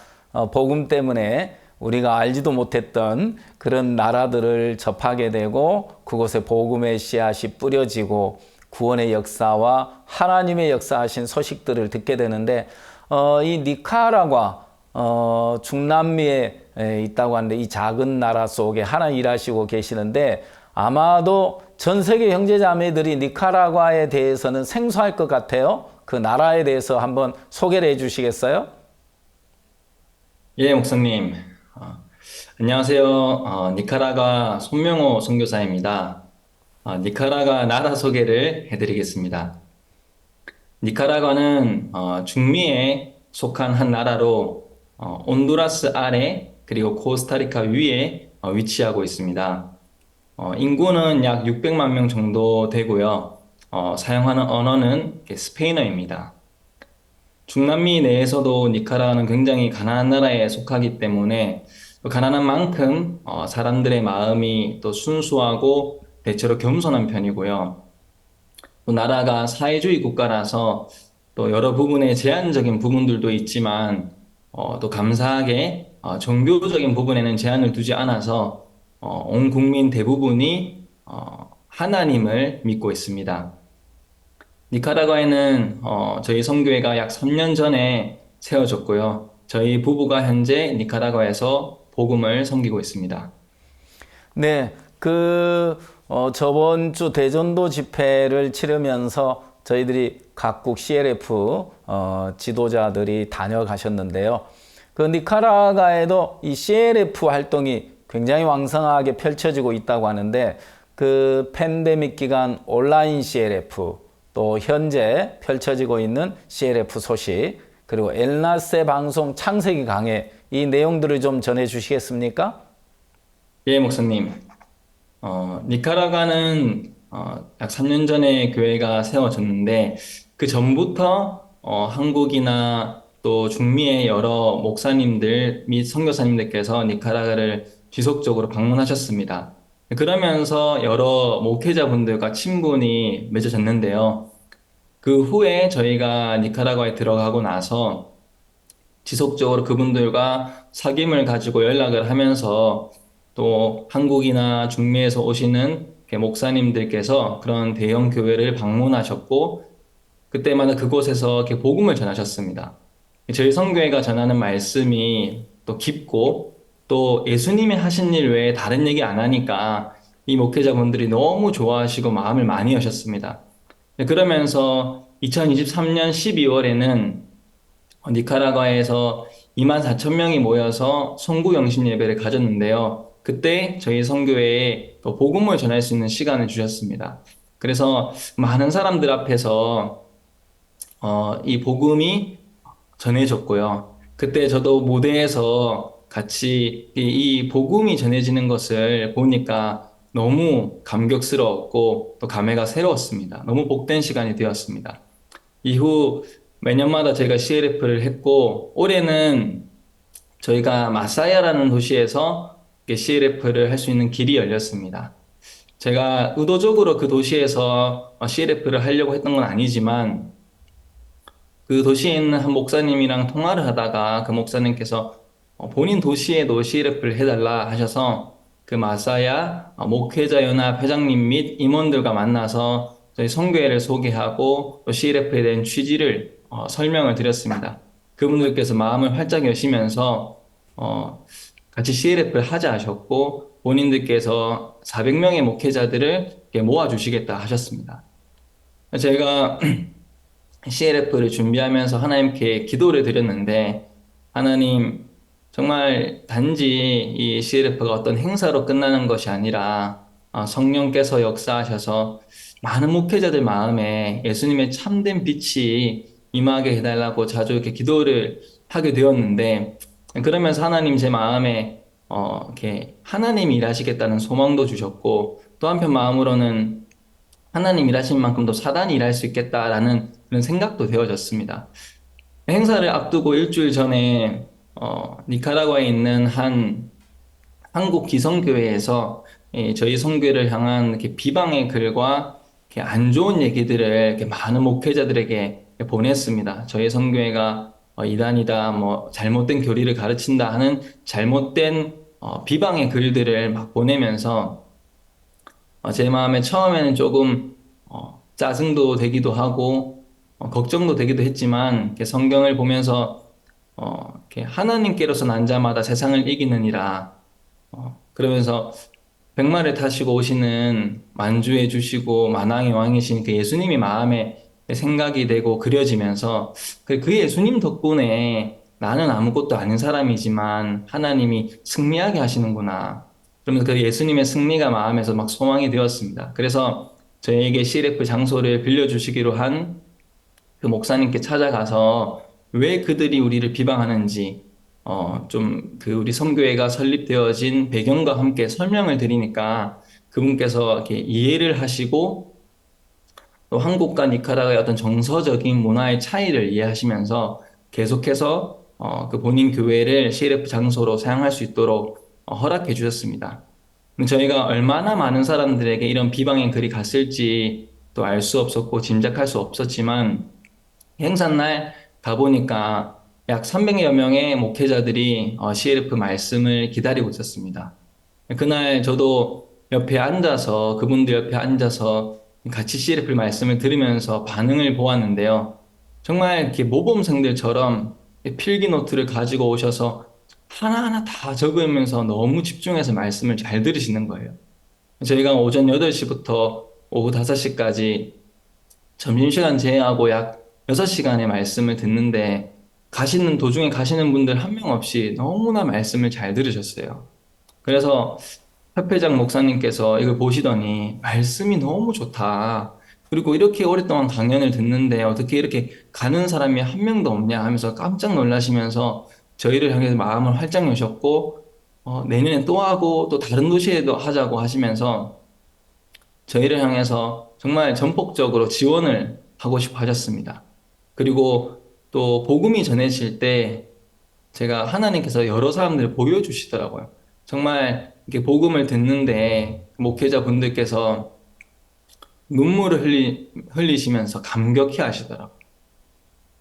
복음 때문에 우리가 알지도 못했던 그런 나라들을 접하게 되고 그곳에 복음의 씨앗이 뿌려지고 구원의 역사와 하나님의 역사하신 소식들을 듣게 되는데 이 니카라과 중남미에 있다고 하는데 이 작은 나라 속에 하나님 일하시고 계시는데 아마도 전 세계 형제자매들이 니카라과에 대해서는 생소할 것 같아요. 그 나라에 대해서 한번 소개를 해주시겠어요? 예, 목사님. 안녕하세요. 니카라과 손명호 선교사입니다. 니카라과 나라 소개를 해드리겠습니다. 니카라과는 중미에 속한 한 나라로 온두라스 아래 그리고 코스타리카 위에 위치하고 있습니다. 인구는 약 600만 명 정도 되고요. 사용하는 언어는 스페인어입니다. 중남미 내에서도 니카라과는 굉장히 가난한 나라에 속하기 때문에 가난한 만큼 사람들의 마음이 또 순수하고 대체로 겸손한 편이고요. 또 나라가 사회주의 국가라서 또 여러 부분에 제한적인 부분들도 있지만 또 감사하게 종교적인 부분에는 제한을 두지 않아서 온 국민 대부분이 하나님을 믿고 있습니다. 니카라과에는 저희 선교회가 약 3년 전에 세워졌고요. 저희 부부가 현재 니카라과에서 복음을 섬기고 있습니다. 네, 저번 주 대전도 집회를 치르면서 저희들이 각국 CLF 지도자들이 다녀가셨는데요. 그 니카라과에도 이 CLF 활동이 굉장히 왕성하게 펼쳐지고 있다고 하는데 그 팬데믹 기간 온라인 CLF 또 현재 펼쳐지고 있는 CLF 소식 그리고 엘나세 방송 창세기 강해 이 내용들을 좀 전해 주시겠습니까? 예, 목사님. 니카라과는 약 3년 전에 교회가 세워졌는데 그 전부터 한국이나 또 중미의 여러 목사님들 및 선교사님들께서 니카라과를 지속적으로 방문하셨습니다. 그러면서 여러 목회자분들과 친분이 맺어졌는데요. 그 후에 저희가 니카라과에 들어가고 나서 지속적으로 그분들과 사귐을 가지고 연락을 하면서 또 한국이나 중미에서 오시는 목사님들께서 그런 대형 교회를 방문하셨고 그때마다 그곳에서 복음을 전하셨습니다. 저희 선교회가 전하는 말씀이 또 깊고 또 예수님이 하신 일 외에 다른 얘기 안 하니까 이 목회자분들이 너무 좋아하시고 마음을 많이 여셨습니다. 그러면서 2023년 12월에는 니카라과에서 24,000명이 모여서 송구 영신 예배를 가졌는데요. 그때 저희 선교회에 또 복음을 전할 수 있는 시간을 주셨습니다. 그래서 많은 사람들 앞에서 이 복음이 전해졌고요. 그때 저도 무대에서 같이 이 복음이 전해지는 것을 보니까 너무 감격스러웠고 또 감회가 새로웠습니다. 너무 복된 시간이 되었습니다. 이후 매년마다 저희가 CLF를 했고 올해는 저희가 마사야라는 도시에서 CLF를 할 수 있는 길이 열렸습니다. 제가 의도적으로 그 도시에서 CLF를 하려고 했던 건 아니지만 그 도시에 있는 한 목사님이랑 통화를 하다가 그 목사님께서 본인 도시에도 CLF를 해달라 하셔서 그 마사야 목회자연합 회장님 및 임원들과 만나서 저희 선교회를 소개하고 또 CLF에 대한 취지를 설명을 드렸습니다. 그분들께서 마음을 활짝 여시면서 같이 CLF를 하자 하셨고 본인들께서 400명의 목회자들을 모아주시겠다 하셨습니다. 제가 CLF를 준비하면서 하나님께 기도를 드렸는데 하나님 정말 단지 이 CLF가 어떤 행사로 끝나는 것이 아니라 성령께서 역사하셔서 많은 목회자들 마음에 예수님의 참된 빛이 임하게 해달라고 자주 이렇게 기도를 하게 되었는데 그러면서 하나님 제 마음에 이렇게 하나님이 일하시겠다는 소망도 주셨고 또 한편 마음으로는 하나님 일하신 만큼 도 사단이 일할 수 있겠다라는 그런 생각도 되어졌습니다. 행사를 앞두고 일주일 전에 니카라과에 있는 한 한국 기성교회에서 저희 선교회를 향한 이렇게 비방의 글과 이렇게 안 좋은 얘기들을 이렇게 많은 목회자들에게 보냈습니다. 저희 선교회가 이단이다, 뭐 잘못된 교리를 가르친다 하는 잘못된 비방의 글들을 막 보내면서 제 마음에 처음에는 조금 짜증도 되기도 하고 걱정도 되기도 했지만 이렇게 성경을 보면서 이렇게 하나님께로서 난 자마다 세상을 이기느니라 그러면서 백마를 타시고 오시는 만주해 주시고 만왕의 왕이신 그 예수님이 마음에 생각이 되고 그려지면서 그 예수님 덕분에 나는 아무것도 아닌 사람이지만 하나님이 승리하게 하시는구나. 그러면서 그 예수님의 승리가 마음에서 막 소망이 되었습니다. 그래서 저에게 CLF 장소를 빌려주시기로 한 그 목사님께 찾아가서 왜 그들이 우리를 비방하는지 좀 그 우리 선교회가 설립되어진 배경과 함께 설명을 드리니까 그분께서 이렇게 이해를 하시고 또 한국과 니카라과의 어떤 정서적인 문화의 차이를 이해하시면서 계속해서 그 본인 교회를 CLF 장소로 사용할 수 있도록 허락해 주셨습니다. 저희가 얼마나 많은 사람들에게 이런 비방의 글이 갔을지 또 알 수 없었고 짐작할 수 없었지만 행사날 가보니까 약 300여 명의 목회자들이 CLF 말씀을 기다리고 있었습니다. 그날 저도 옆에 앉아서 그분들 옆에 앉아서 같이 CLF 말씀을 들으면서 반응을 보았는데요. 정말 이렇게 모범생들처럼 필기 노트를 가지고 오셔서 하나하나 다 적으면서 너무 집중해서 말씀을 잘 들으시는 거예요. 저희가 오전 8시부터 오후 5시까지 점심시간 제외하고 약 6시간의 말씀을 듣는데 도중에 가시는 분들 한 명 없이 너무나 말씀을 잘 들으셨어요. 그래서 협회장 목사님께서 이걸 보시더니 말씀이 너무 좋다. 그리고 이렇게 오랫동안 강연을 듣는데 어떻게 이렇게 가는 사람이 한 명도 없냐 하면서 깜짝 놀라시면서 저희를 향해서 마음을 활짝 여셨고 내년에 또 하고 또 다른 도시에도 하자고 하시면서 저희를 향해서 정말 전폭적으로 지원을 하고 싶어 하셨습니다. 그리고 또 복음이 전해질 때 제가 하나님께서 여러 사람들을 보여주시더라고요. 정말 이렇게 복음을 듣는데 목회자 분들께서 눈물을 흘리시면서 감격해 하시더라고요.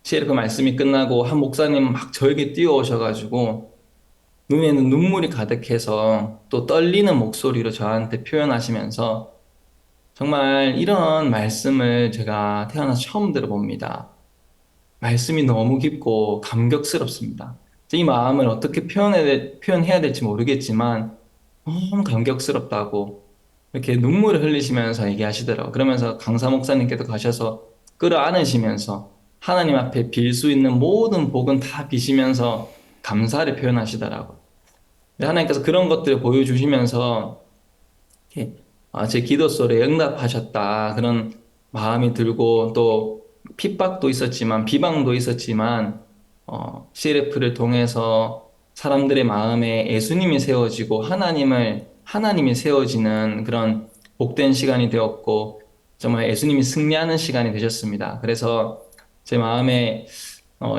CLF 말씀이 끝나고 한 목사님 막 저에게 뛰어오셔가지고 눈에는 눈물이 가득해서 또 떨리는 목소리로 저한테 표현하시면서 정말 이런 말씀을 제가 태어나서 처음 들어봅니다. 말씀이 너무 깊고 감격스럽습니다. 이 마음을 어떻게 표현해야 될지 모르겠지만 너무 감격스럽다고 이렇게 눈물을 흘리시면서 얘기하시더라고요. 그러면서 강사 목사님께도 가셔서 끌어안으시면서 하나님 앞에 빌 수 있는 모든 복은 다 비시면서 감사를 표현하시더라고요. 하나님께서 그런 것들을 보여주시면서 제 기도 소리에 응답하셨다 그런 마음이 들고 또 핍박도 있었지만 비방도 있었지만 CLF를 통해서 사람들의 마음에 예수님이 세워지고 하나님이 세워지는 그런 복된 시간이 되었고 정말 예수님이 승리하는 시간이 되셨습니다. 그래서 제 마음에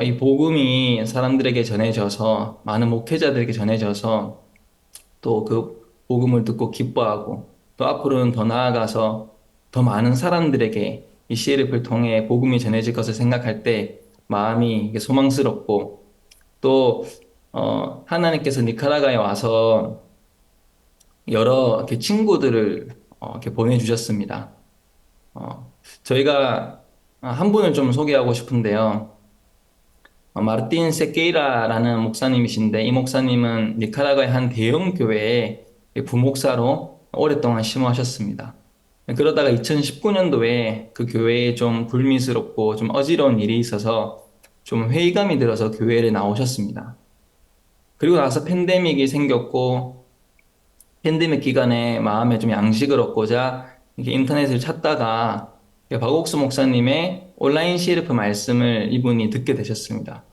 이 복음이 사람들에게 전해져서 많은 목회자들에게 전해져서 또 그 복음을 듣고 기뻐하고 또 앞으로는 더 나아가서 더 많은 사람들에게 이 CLF를 통해 복음이 전해질 것을 생각할 때 마음이 소망스럽고 또 하나님께서 니카라과에 와서 여러 이렇게 친구들을 이렇게 보내주셨습니다. 저희가 한 분을 좀 소개하고 싶은데요. 마르틴 세케이라라는 목사님이신데 이 목사님은 니카라과의 한 대형 교회에 부목사로 오랫동안 심호하셨습니다. 그러다가 2019년도에 그 교회에 좀 불미스럽고 좀 어지러운 일이 있어서 좀 회의감이 들어서 교회를 나오셨습니다. 그리고 나서 팬데믹이 생겼고 팬데믹 기간에 마음에 좀 양식을 얻고자 이렇게 인터넷을 찾다가 박옥수 목사님의 온라인 CLF 말씀을 이분이 듣게 되셨습니다.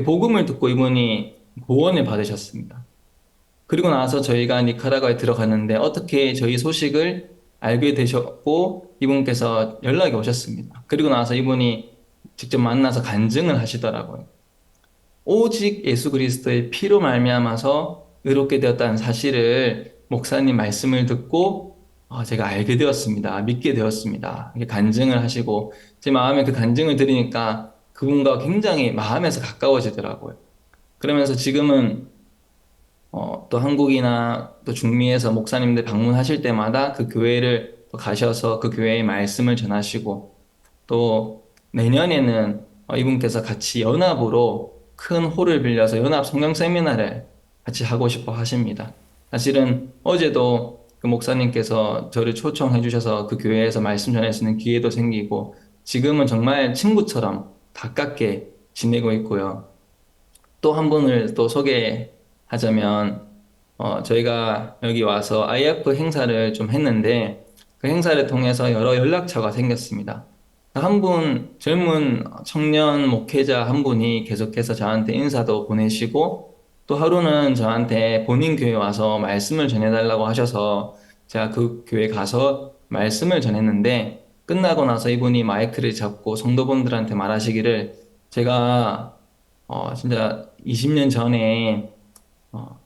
복음을 듣고 이분이 구원을 받으셨습니다. 그리고 나서 저희가 니카라과에 들어갔는데 어떻게 저희 소식을 알게 되셨고 이분께서 연락이 오셨습니다. 그리고 나서 이분이 직접 만나서 간증을 하시더라고요. 오직 예수 그리스도의 피로 말미암아서 의롭게 되었다는 사실을 목사님 말씀을 듣고 제가 알게 되었습니다. 믿게 되었습니다. 이렇게 간증을 하시고 제 마음에 그 간증을 들으니까 그분과 굉장히 마음에서 가까워지더라고요. 그러면서 지금은 또 한국이나 또 중미에서 목사님들 방문하실 때마다 그 교회를 가셔서 그 교회의 말씀을 전하시고 또 내년에는 이분께서 같이 연합으로 큰 홀을 빌려서 연합 성경 세미나를 같이 하고 싶어 하십니다. 사실은 어제도 그 목사님께서 저를 초청해 주셔서 그 교회에서 말씀 전할 수 있는 기회도 생기고 지금은 정말 친구처럼 가깝게 지내고 있고요. 또 한 분을 또 소개하자면 저희가 여기 와서 IF 행사를 좀 했는데 그 행사를 통해서 여러 연락처가 생겼습니다. 한 분 젊은 청년 목회자 한 분이 계속해서 저한테 인사도 보내시고 또 하루는 저한테 본인 교회 와서 말씀을 전해달라고 하셔서 제가 그 교회 가서 말씀을 전했는데 끝나고 나서 이분이 마이크를 잡고 성도분들한테 말하시기를 제가 진짜 20년 전에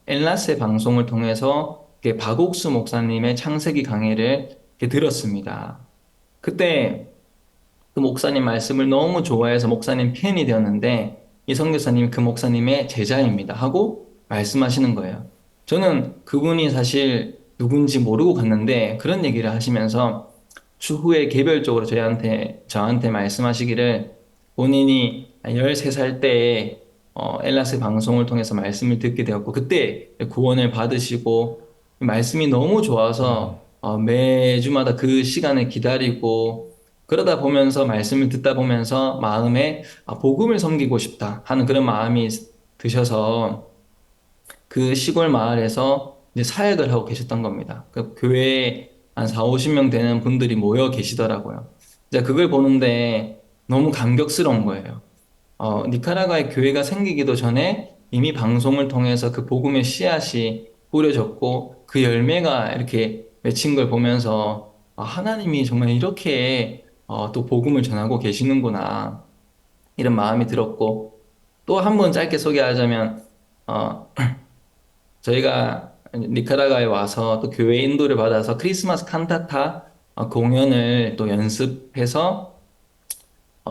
엘라세 방송을 통해서 박옥수 목사님의 창세기 강의를 들었습니다. 그때 그 목사님 말씀을 너무 좋아해서 목사님 팬이 되었는데 이 선교사님이 그 목사님의 제자입니다 하고 말씀하시는 거예요. 저는 그분이 사실 누군지 모르고 갔는데 그런 얘기를 하시면서 추후에 개별적으로 저한테 말씀하시기를 본인이 13살 때에 엘라스 방송을 통해서 말씀을 듣게 되었고 그때 구원을 받으시고 말씀이 너무 좋아서 매주마다 그 시간을 기다리고 그러다 보면서 말씀을 듣다 보면서 마음에 복음을 섬기고 싶다 하는 그런 마음이 드셔서 그 시골 마을에서 이제 사역을 하고 계셨던 겁니다. 그 교회에 한 4, 50명 되는 분들이 모여 계시더라고요. 이제 그걸 보는데 너무 감격스러운 거예요. 니카라과의 교회가 생기기도 전에 이미 방송을 통해서 그 복음의 씨앗이 뿌려졌고 그 열매가 이렇게 맺힌 걸 보면서 하나님이 정말 이렇게 또 복음을 전하고 계시는구나 이런 마음이 들었고 또 한 번 짧게 소개하자면 저희가 니카라과에 와서 또 교회 인도를 받아서 크리스마스 칸타타 공연을 또 연습해서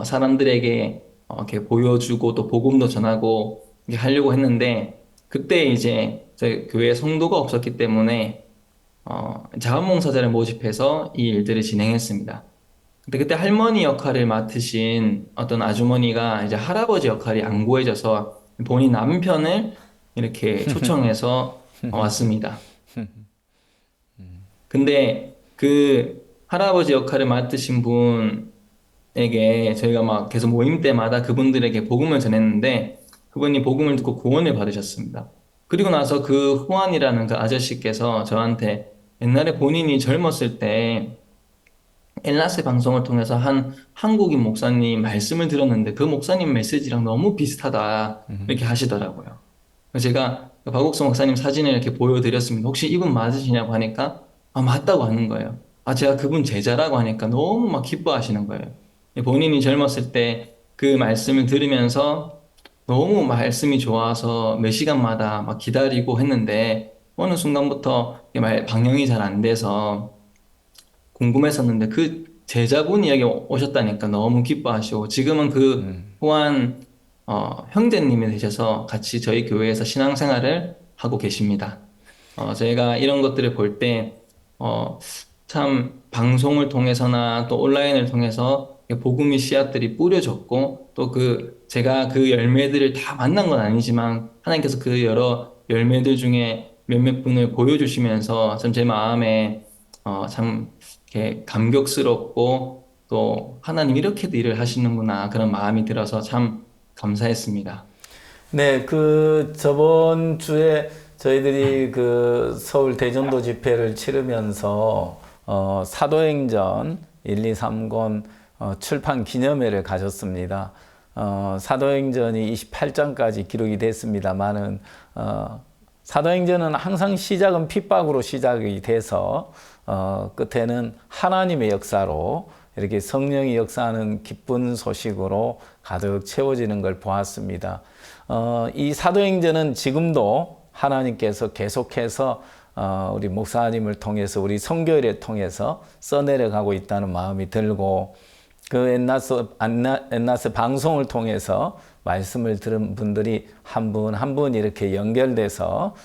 사람들에게 이렇게 보여주고 또 복음도 전하고 이렇게 하려고 했는데 그때 이제 저희 교회에 성도가 없었기 때문에 자원봉사자를 모집해서 이 일들을 진행했습니다. 근데 그때 할머니 역할을 맡으신 어떤 아주머니가 이제 할아버지 역할이 안 구해져서 본인 남편을 이렇게 초청해서 왔습니다. 근데 그 할아버지 역할을 맡으신 분에게 저희가 막 계속 모임 때마다 그분들에게 복음을 전했는데 그분이 복음을 듣고 구원을 받으셨습니다. 그리고 나서 그 후안이라는 그 아저씨께서 저한테 옛날에 본인이 젊었을 때 엘라세 방송을 통해서 한 한국인 목사님 말씀을 들었는데 그 목사님 메시지랑 너무 비슷하다 이렇게 하시더라고요. 제가 박옥수 목사님 사진을 이렇게 보여드렸습니다. 혹시 이분 맞으시냐고 하니까 맞다고 하는 거예요. 제가 그분 제자라고 하니까 너무 막 기뻐하시는 거예요. 본인이 젊었을 때 그 말씀을 들으면서 너무 말씀이 좋아서 몇 시간마다 막 기다리고 했는데 어느 순간부터 방영이 잘 안 돼서 궁금했었는데 그 제자분이 여기 오셨다니까 너무 기뻐하시고 지금은 그 후한 형제님이 되셔서 같이 저희 교회에서 신앙생활을 하고 계십니다. 저희가 이런 것들을 볼 때 참 방송을 통해서나 또 온라인을 통해서 복음의 씨앗들이 뿌려졌고 또 제가 그 열매들을 다 만난 건 아니지만 하나님께서 그 여러 열매들 중에 몇몇 분을 보여주시면서 참 제 마음에 참 이렇게 감격스럽고 또 하나님 이렇게도 일을 하시는구나 그런 마음이 들어서 참 감사했습니다. 네, 저번 주에 저희들이 서울 대전도 집회를 치르면서 사도행전 1, 2, 3권 출판 기념회를 가졌습니다. 사도행전이 28장까지 기록이 됐습니다만은 사도행전은 항상 시작은 핍박으로 시작이 돼서 끝에는 하나님의 역사로 이렇게 성령이 역사하는 기쁜 소식으로 가득 채워지는 걸 보았습니다. 이 사도행전은 지금도 하나님께서 계속해서 우리 목사님을 통해서 우리 선교회를 통해서 써내려가고 있다는 마음이 들고 그 엔나스 방송을 통해서 말씀을 들은 분들이 한 분 한 분 이렇게 연결돼서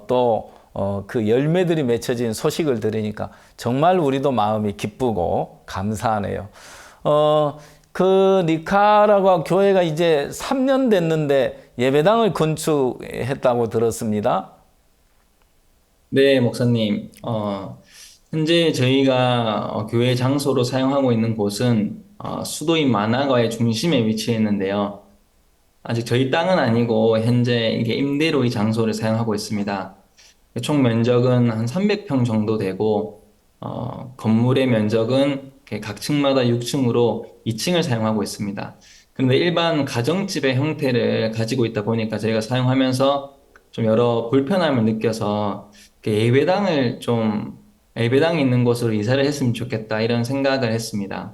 또 그 열매들이 맺혀진 소식을 들으니까 정말 우리도 마음이 기쁘고 감사하네요. 그 니카라과 교회가 이제 3년 됐는데 예배당을 건축했다고 들었습니다. 네, 목사님. 현재 저희가 교회 장소로 사용하고 있는 곳은 수도인 마나과의 중심에 위치해 있는데요. 아직 저희 땅은 아니고 현재 이게 임대로 이 장소를 사용하고 있습니다. 총 면적은 한 300평 정도 되고 건물의 면적은 각 층마다 6층으로 2층을 사용하고 있습니다. 그런데 일반 가정집의 형태를 가지고 있다 보니까 저희가 사용하면서 좀 여러 불편함을 느껴서 예배당이 있는 곳으로 이사를 했으면 좋겠다 이런 생각을 했습니다.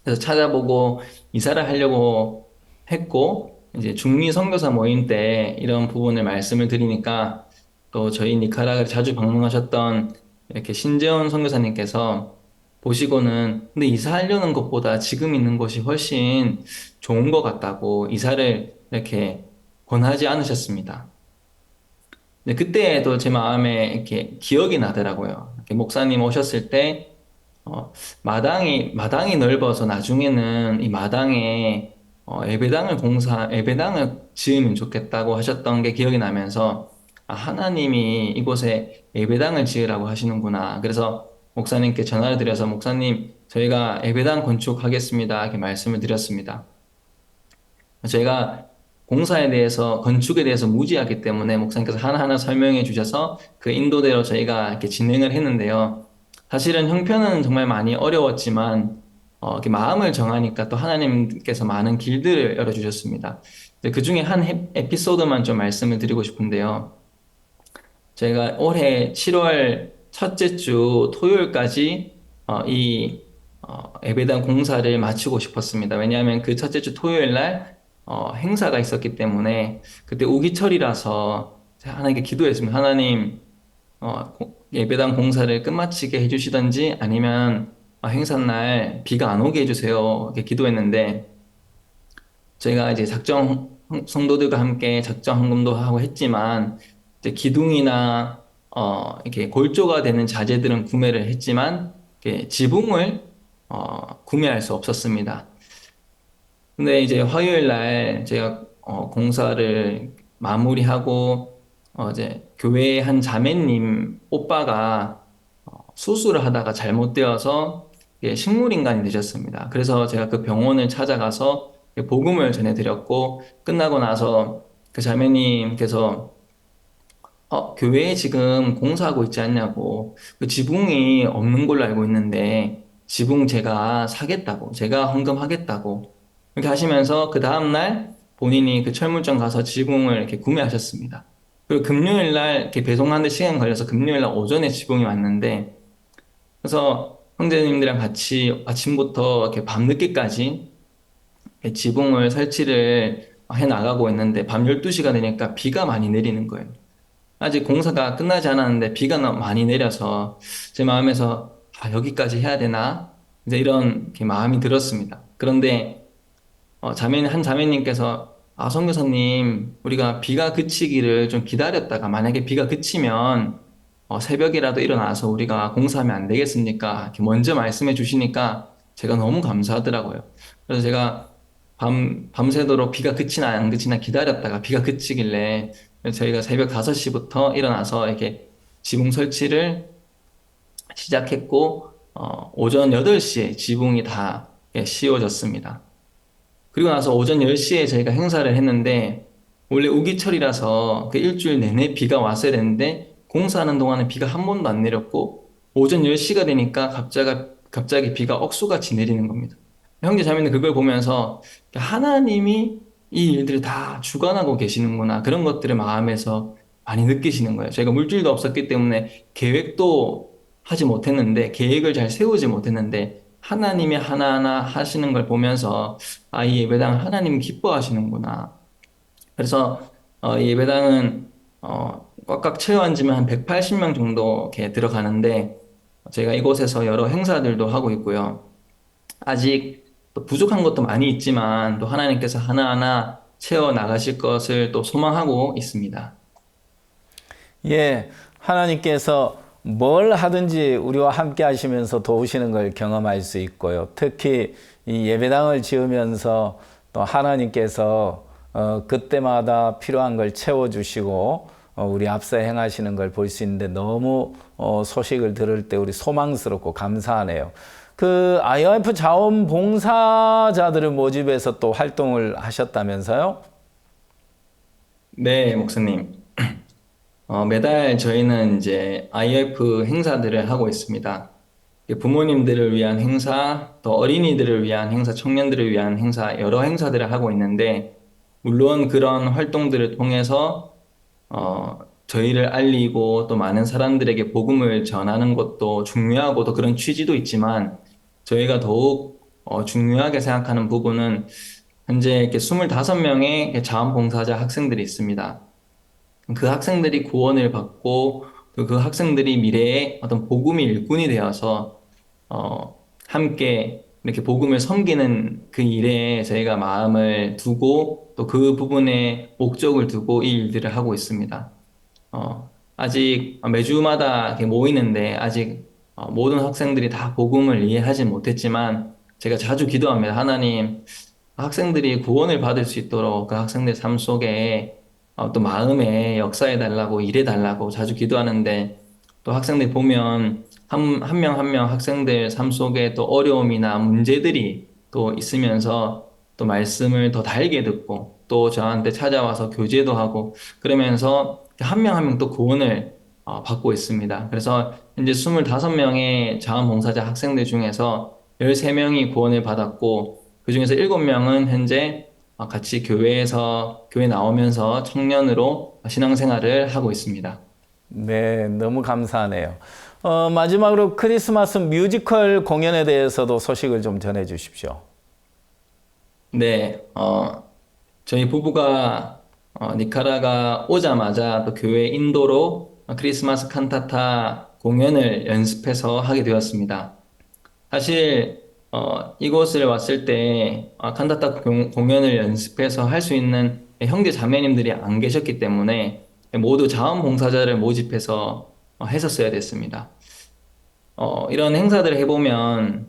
그래서 찾아보고 이사를 하려고 했고 이제 중미 선교사 모임 때 이런 부분을 말씀을 드리니까 또 저희 니카라를 자주 방문하셨던 이렇게 신재원 선교사님께서 보시고는 근데 이사하려는 것보다 지금 있는 곳이 훨씬 좋은 것 같다고 이사를 이렇게 권하지 않으셨습니다. 근데 그때도 제 마음에 이렇게 기억이 나더라고요. 이렇게 목사님 오셨을 때 마당이 넓어서 나중에는 이 마당에 예배당을 지으면 좋겠다고 하셨던 게 기억이 나면서 하나님이 이곳에 예배당을 지으라고 하시는구나. 그래서 목사님께 전화를 드려서 목사님 저희가 예배당 건축하겠습니다. 이렇게 말씀을 드렸습니다. 저희가 건축에 대해서 무지하기 때문에 목사님께서 하나하나 설명해 주셔서 그 인도대로 저희가 이렇게 진행을 했는데요. 사실은 형편은 정말 많이 어려웠지만 이렇게 마음을 정하니까 또 하나님께서 많은 길들을 열어주셨습니다. 그 중에 한 에피소드만 좀 말씀을 드리고 싶은데요. 저희가 올해 7월 첫째 주 토요일까지 예배당 공사를 마치고 싶었습니다. 왜냐하면 그 첫째 주 토요일 날 행사가 있었기 때문에 그때 우기철이라서 하나님께 기도했습니다. 하나님 예배당 공사를 끝마치게 해주시던지 아니면 행사 날 비가 안 오게 해주세요. 이렇게 기도했는데 저희가 이제 성도들과 함께 작정 헌금도 하고 했지만 이제 기둥이나 이렇게 골조가 되는 자재들은 구매를 했지만 지붕을 구매할 수 없었습니다. 근데 이제 화요일 날 제가 공사를 마무리하고 이제 교회의 한 자매님 오빠가 수술을 하다가 잘못되어서 식물인간이 되셨습니다. 그래서 제가 그 병원을 찾아가서 복음을 전해드렸고 끝나고 나서 그 자매님께서 교회에 지금 공사하고 있지 않냐고 그 지붕이 없는 걸로 알고 있는데 지붕 제가 사겠다고 제가 헌금하겠다고 이렇게 하시면서 그 다음날 본인이 그 철물점 가서 지붕을 이렇게 구매하셨습니다. 그리고 금요일 날 이렇게 배송하는데 시간 걸려서 금요일 날 오전에 지붕이 왔는데 그래서 형제님들이랑 같이 아침부터 이렇게 밤늦게까지 지붕을 설치를 해 나가고 있는데 밤 12시가 되니까 비가 많이 내리는 거예요. 아직 공사가 끝나지 않았는데 비가 많이 내려서 제 마음에서 여기까지 해야 되나? 이제 이런 마음이 들었습니다. 그런데 한 자매님께서 선교사님 우리가 비가 그치기를 좀 기다렸다가 만약에 비가 그치면 새벽이라도 일어나서 우리가 공사하면 안 되겠습니까? 이렇게 먼저 말씀해 주시니까 제가 너무 감사하더라고요. 그래서 제가 밤새도록 비가 그치나 안 그치나 기다렸다가 비가 그치길래 저희가 새벽 5시부터 일어나서 이렇게 지붕 설치를 시작했고 오전 8시에 지붕이 다 씌워졌습니다. 그리고 나서 오전 10시에 저희가 행사를 했는데 원래 우기철이라서 그 일주일 내내 비가 왔어야 되는데 공사하는 동안에 비가 한 번도 안 내렸고 오전 10시가 되니까 갑자기 비가 억수같이 내리는 겁니다. 형제 자매는 그걸 보면서 하나님이 이 일들을 다 주관하고 계시는구나 그런 것들을 마음에서 많이 느끼시는 거예요. 저희가 물질도 없었기 때문에 계획도 하지 못했는데 계획을 잘 세우지 못했는데 하나님이 하나하나 하시는 걸 보면서 이 예배당 하나님 기뻐하시는구나. 그래서 이 예배당은 꽉꽉 채워 앉으면 한 180명 정도 이렇게 들어가는데 저희가 이곳에서 여러 행사들도 하고 있고요. 아직 또 부족한 것도 많이 있지만 또 하나님께서 하나하나 채워 나가실 것을 또 소망하고 있습니다. 예, 하나님께서 뭘 하든지 우리와 함께 하시면서 도우시는 걸 경험할 수 있고요. 특히 이 예배당을 지으면서 또 하나님께서 그때마다 필요한 걸 채워주시고 우리 앞서 행하시는 걸 볼 수 있는데 너무 소식을 들을 때 우리 소망스럽고 감사하네요. 그 IOF 자원봉사자들을 모집해서 또 활동을 하셨다면서요? 네, 목사님. 매달 저희는 이제 IF 행사들을 하고 있습니다. 부모님들을 위한 행사, 또 어린이들을 위한 행사, 청년들을 위한 행사, 여러 행사들을 하고 있는데, 물론 그런 활동들을 통해서 저희를 알리고 또 많은 사람들에게 복음을 전하는 것도 중요하고 또 그런 취지도 있지만, 저희가 더욱 중요하게 생각하는 부분은 현재 이렇게 25명의 자원봉사자 학생들이 있습니다. 그 학생들이 구원을 받고 또 그 학생들이 미래에 어떤 복음의 일꾼이 되어서 함께 이렇게 복음을 섬기는 그 일에 저희가 마음을 두고 또 그 부분에 목적을 두고 이 일들을 하고 있습니다. 아직 매주마다 이렇게 모이는데 아직 모든 학생들이 다 복음을 이해하지 못했지만 제가 자주 기도합니다. 하나님, 학생들이 구원을 받을 수 있도록 그 학생들 삶 속에 또 마음에 역사해달라고 일해달라고 자주 기도하는데 또 학생들 보면 한 명 한 명 학생들 삶 속에 또 어려움이나 문제들이 또 있으면서 또 말씀을 더 달게 듣고 또 저한테 찾아와서 교제도 하고 그러면서 한 명 한 명 또 구원을 받고 있습니다. 그래서 현재 25명의 자원봉사자 학생들 중에서 13명이 구원을 받았고 그 중에서 7명은 현재 같이 교회 나오면서 청년으로 신앙생활을 하고 있습니다. 네, 너무 감사하네요. 마지막으로 크리스마스 뮤지컬 공연에 대해서도 소식을 좀 전해 주십시오. 네, 저희 부부가 니카라가 오자마자 또 교회 인도로 크리스마스 칸타타 공연을 연습해서 하게 되었습니다. 사실 이곳을 왔을 때 칸타타 공연을 연습해서 할 수 있는 형제 자매님들이 안 계셨기 때문에 모두 자원봉사자를 모집해서 했었어야 됐습니다. 이런 행사들을 해보면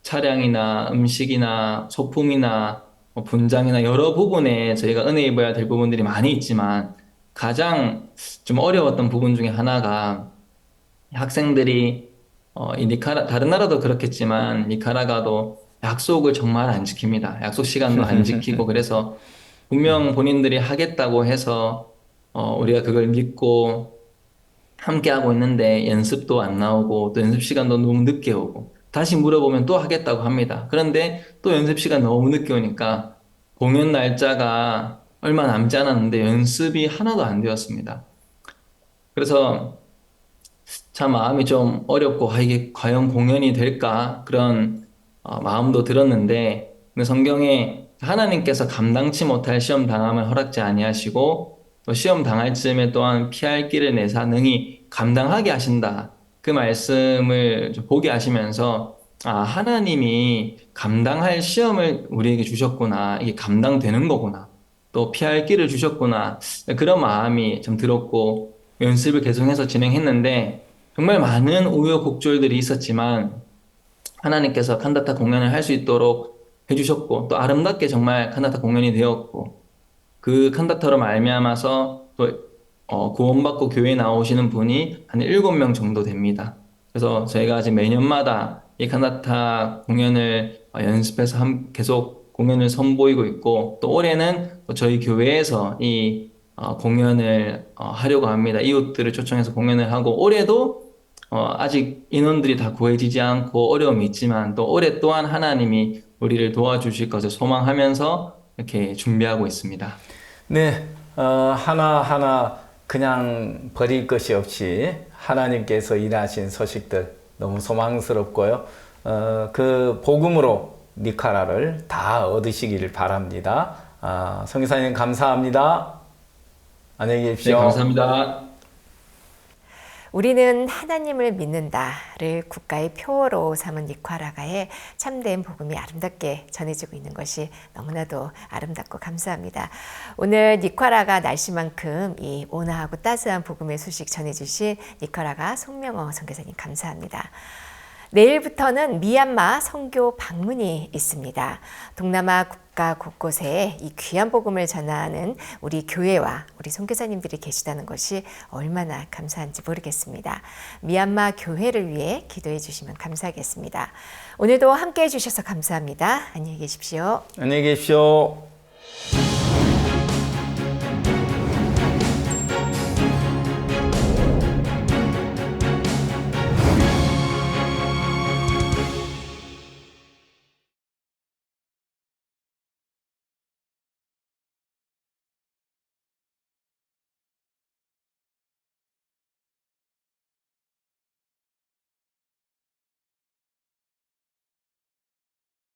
차량이나 음식이나 소품이나 분장이나 여러 부분에 저희가 은혜 입어야 될 부분들이 많이 있지만 가장 좀 어려웠던 부분 중에 하나가 학생들이 다른 나라도 그렇겠지만 니카라과도 약속을 정말 안 지킵니다. 약속 시간도 안 지키고 그래서 분명 본인들이 하겠다고 해서 우리가 그걸 믿고 함께 하고 있는데 연습도 안 나오고 또 연습 시간도 너무 늦게 오고 다시 물어보면 또 하겠다고 합니다. 그런데 또 연습 시간 너무 늦게 오니까 공연 날짜가 얼마 남지 않았는데 연습이 하나도 안 되었습니다. 그래서 참 마음이 좀 어렵고 이게 과연 공연이 될까 그런 마음도 들었는데 성경에 하나님께서 감당치 못할 시험 당함을 허락지 아니하시고 또 시험 당할 즈음에 또한 피할 길을 내사 능히 감당하게 하신다. 그 말씀을 좀 보게 하시면서 하나님이 감당할 시험을 우리에게 주셨구나. 이게 감당되는 거구나. 또 피할 길을 주셨구나. 그런 마음이 좀 들었고 연습을 계속해서 진행했는데 정말 많은 우여곡절들이 있었지만 하나님께서 칸타타 공연을 할 수 있도록 해주셨고 또 아름답게 정말 칸타타 공연이 되었고 그 칸타타로 말미암아서 또 구원받고 교회에 나오시는 분이 한 7명 정도 됩니다. 그래서 저희가 아직 매년마다 이 칸타타 공연을 연습해서 계속 공연을 선보이고 있고 또 올해는 또 저희 교회에서 이 공연을 하려고 합니다. 이웃들을 초청해서 공연을 하고 올해도 아직 인원들이 다 구해지지 않고 어려움이 있지만 또 올해 또한 하나님이 우리를 도와주실 것을 소망하면서 이렇게 준비하고 있습니다. 네, 하나하나 그냥 버릴 것이 없이 하나님께서 일하신 소식들 너무 소망스럽고요. 그 복음으로 니카라를 다 얻으시기를 바랍니다. 성기사님 감사합니다. 안녕히 계십시오. 네, 감사합니다. 우리는 하나님을 믿는다를 국가의 표어로 삼은 니카라과의 참된 복음이 아름답게 전해지고 있는 것이 너무나도 아름답고 감사합니다. 오늘 니카라과 날씨만큼 이 온화하고 따스한 복음의 소식 전해주신 니카라과 송명호 선교사님 감사합니다. 내일부터는 미얀마 선교 방문이 있습니다. 동남아 국가 곳곳에 이 귀한 복음을 전하는 우리 교회와 우리 선교사님들이 계시다는 것이 얼마나 감사한지 모르겠습니다. 미얀마 교회를 위해 기도해 주시면 감사하겠습니다. 오늘도 함께해 주셔서 감사합니다. 안녕히 계십시오. 안녕히 계십시오.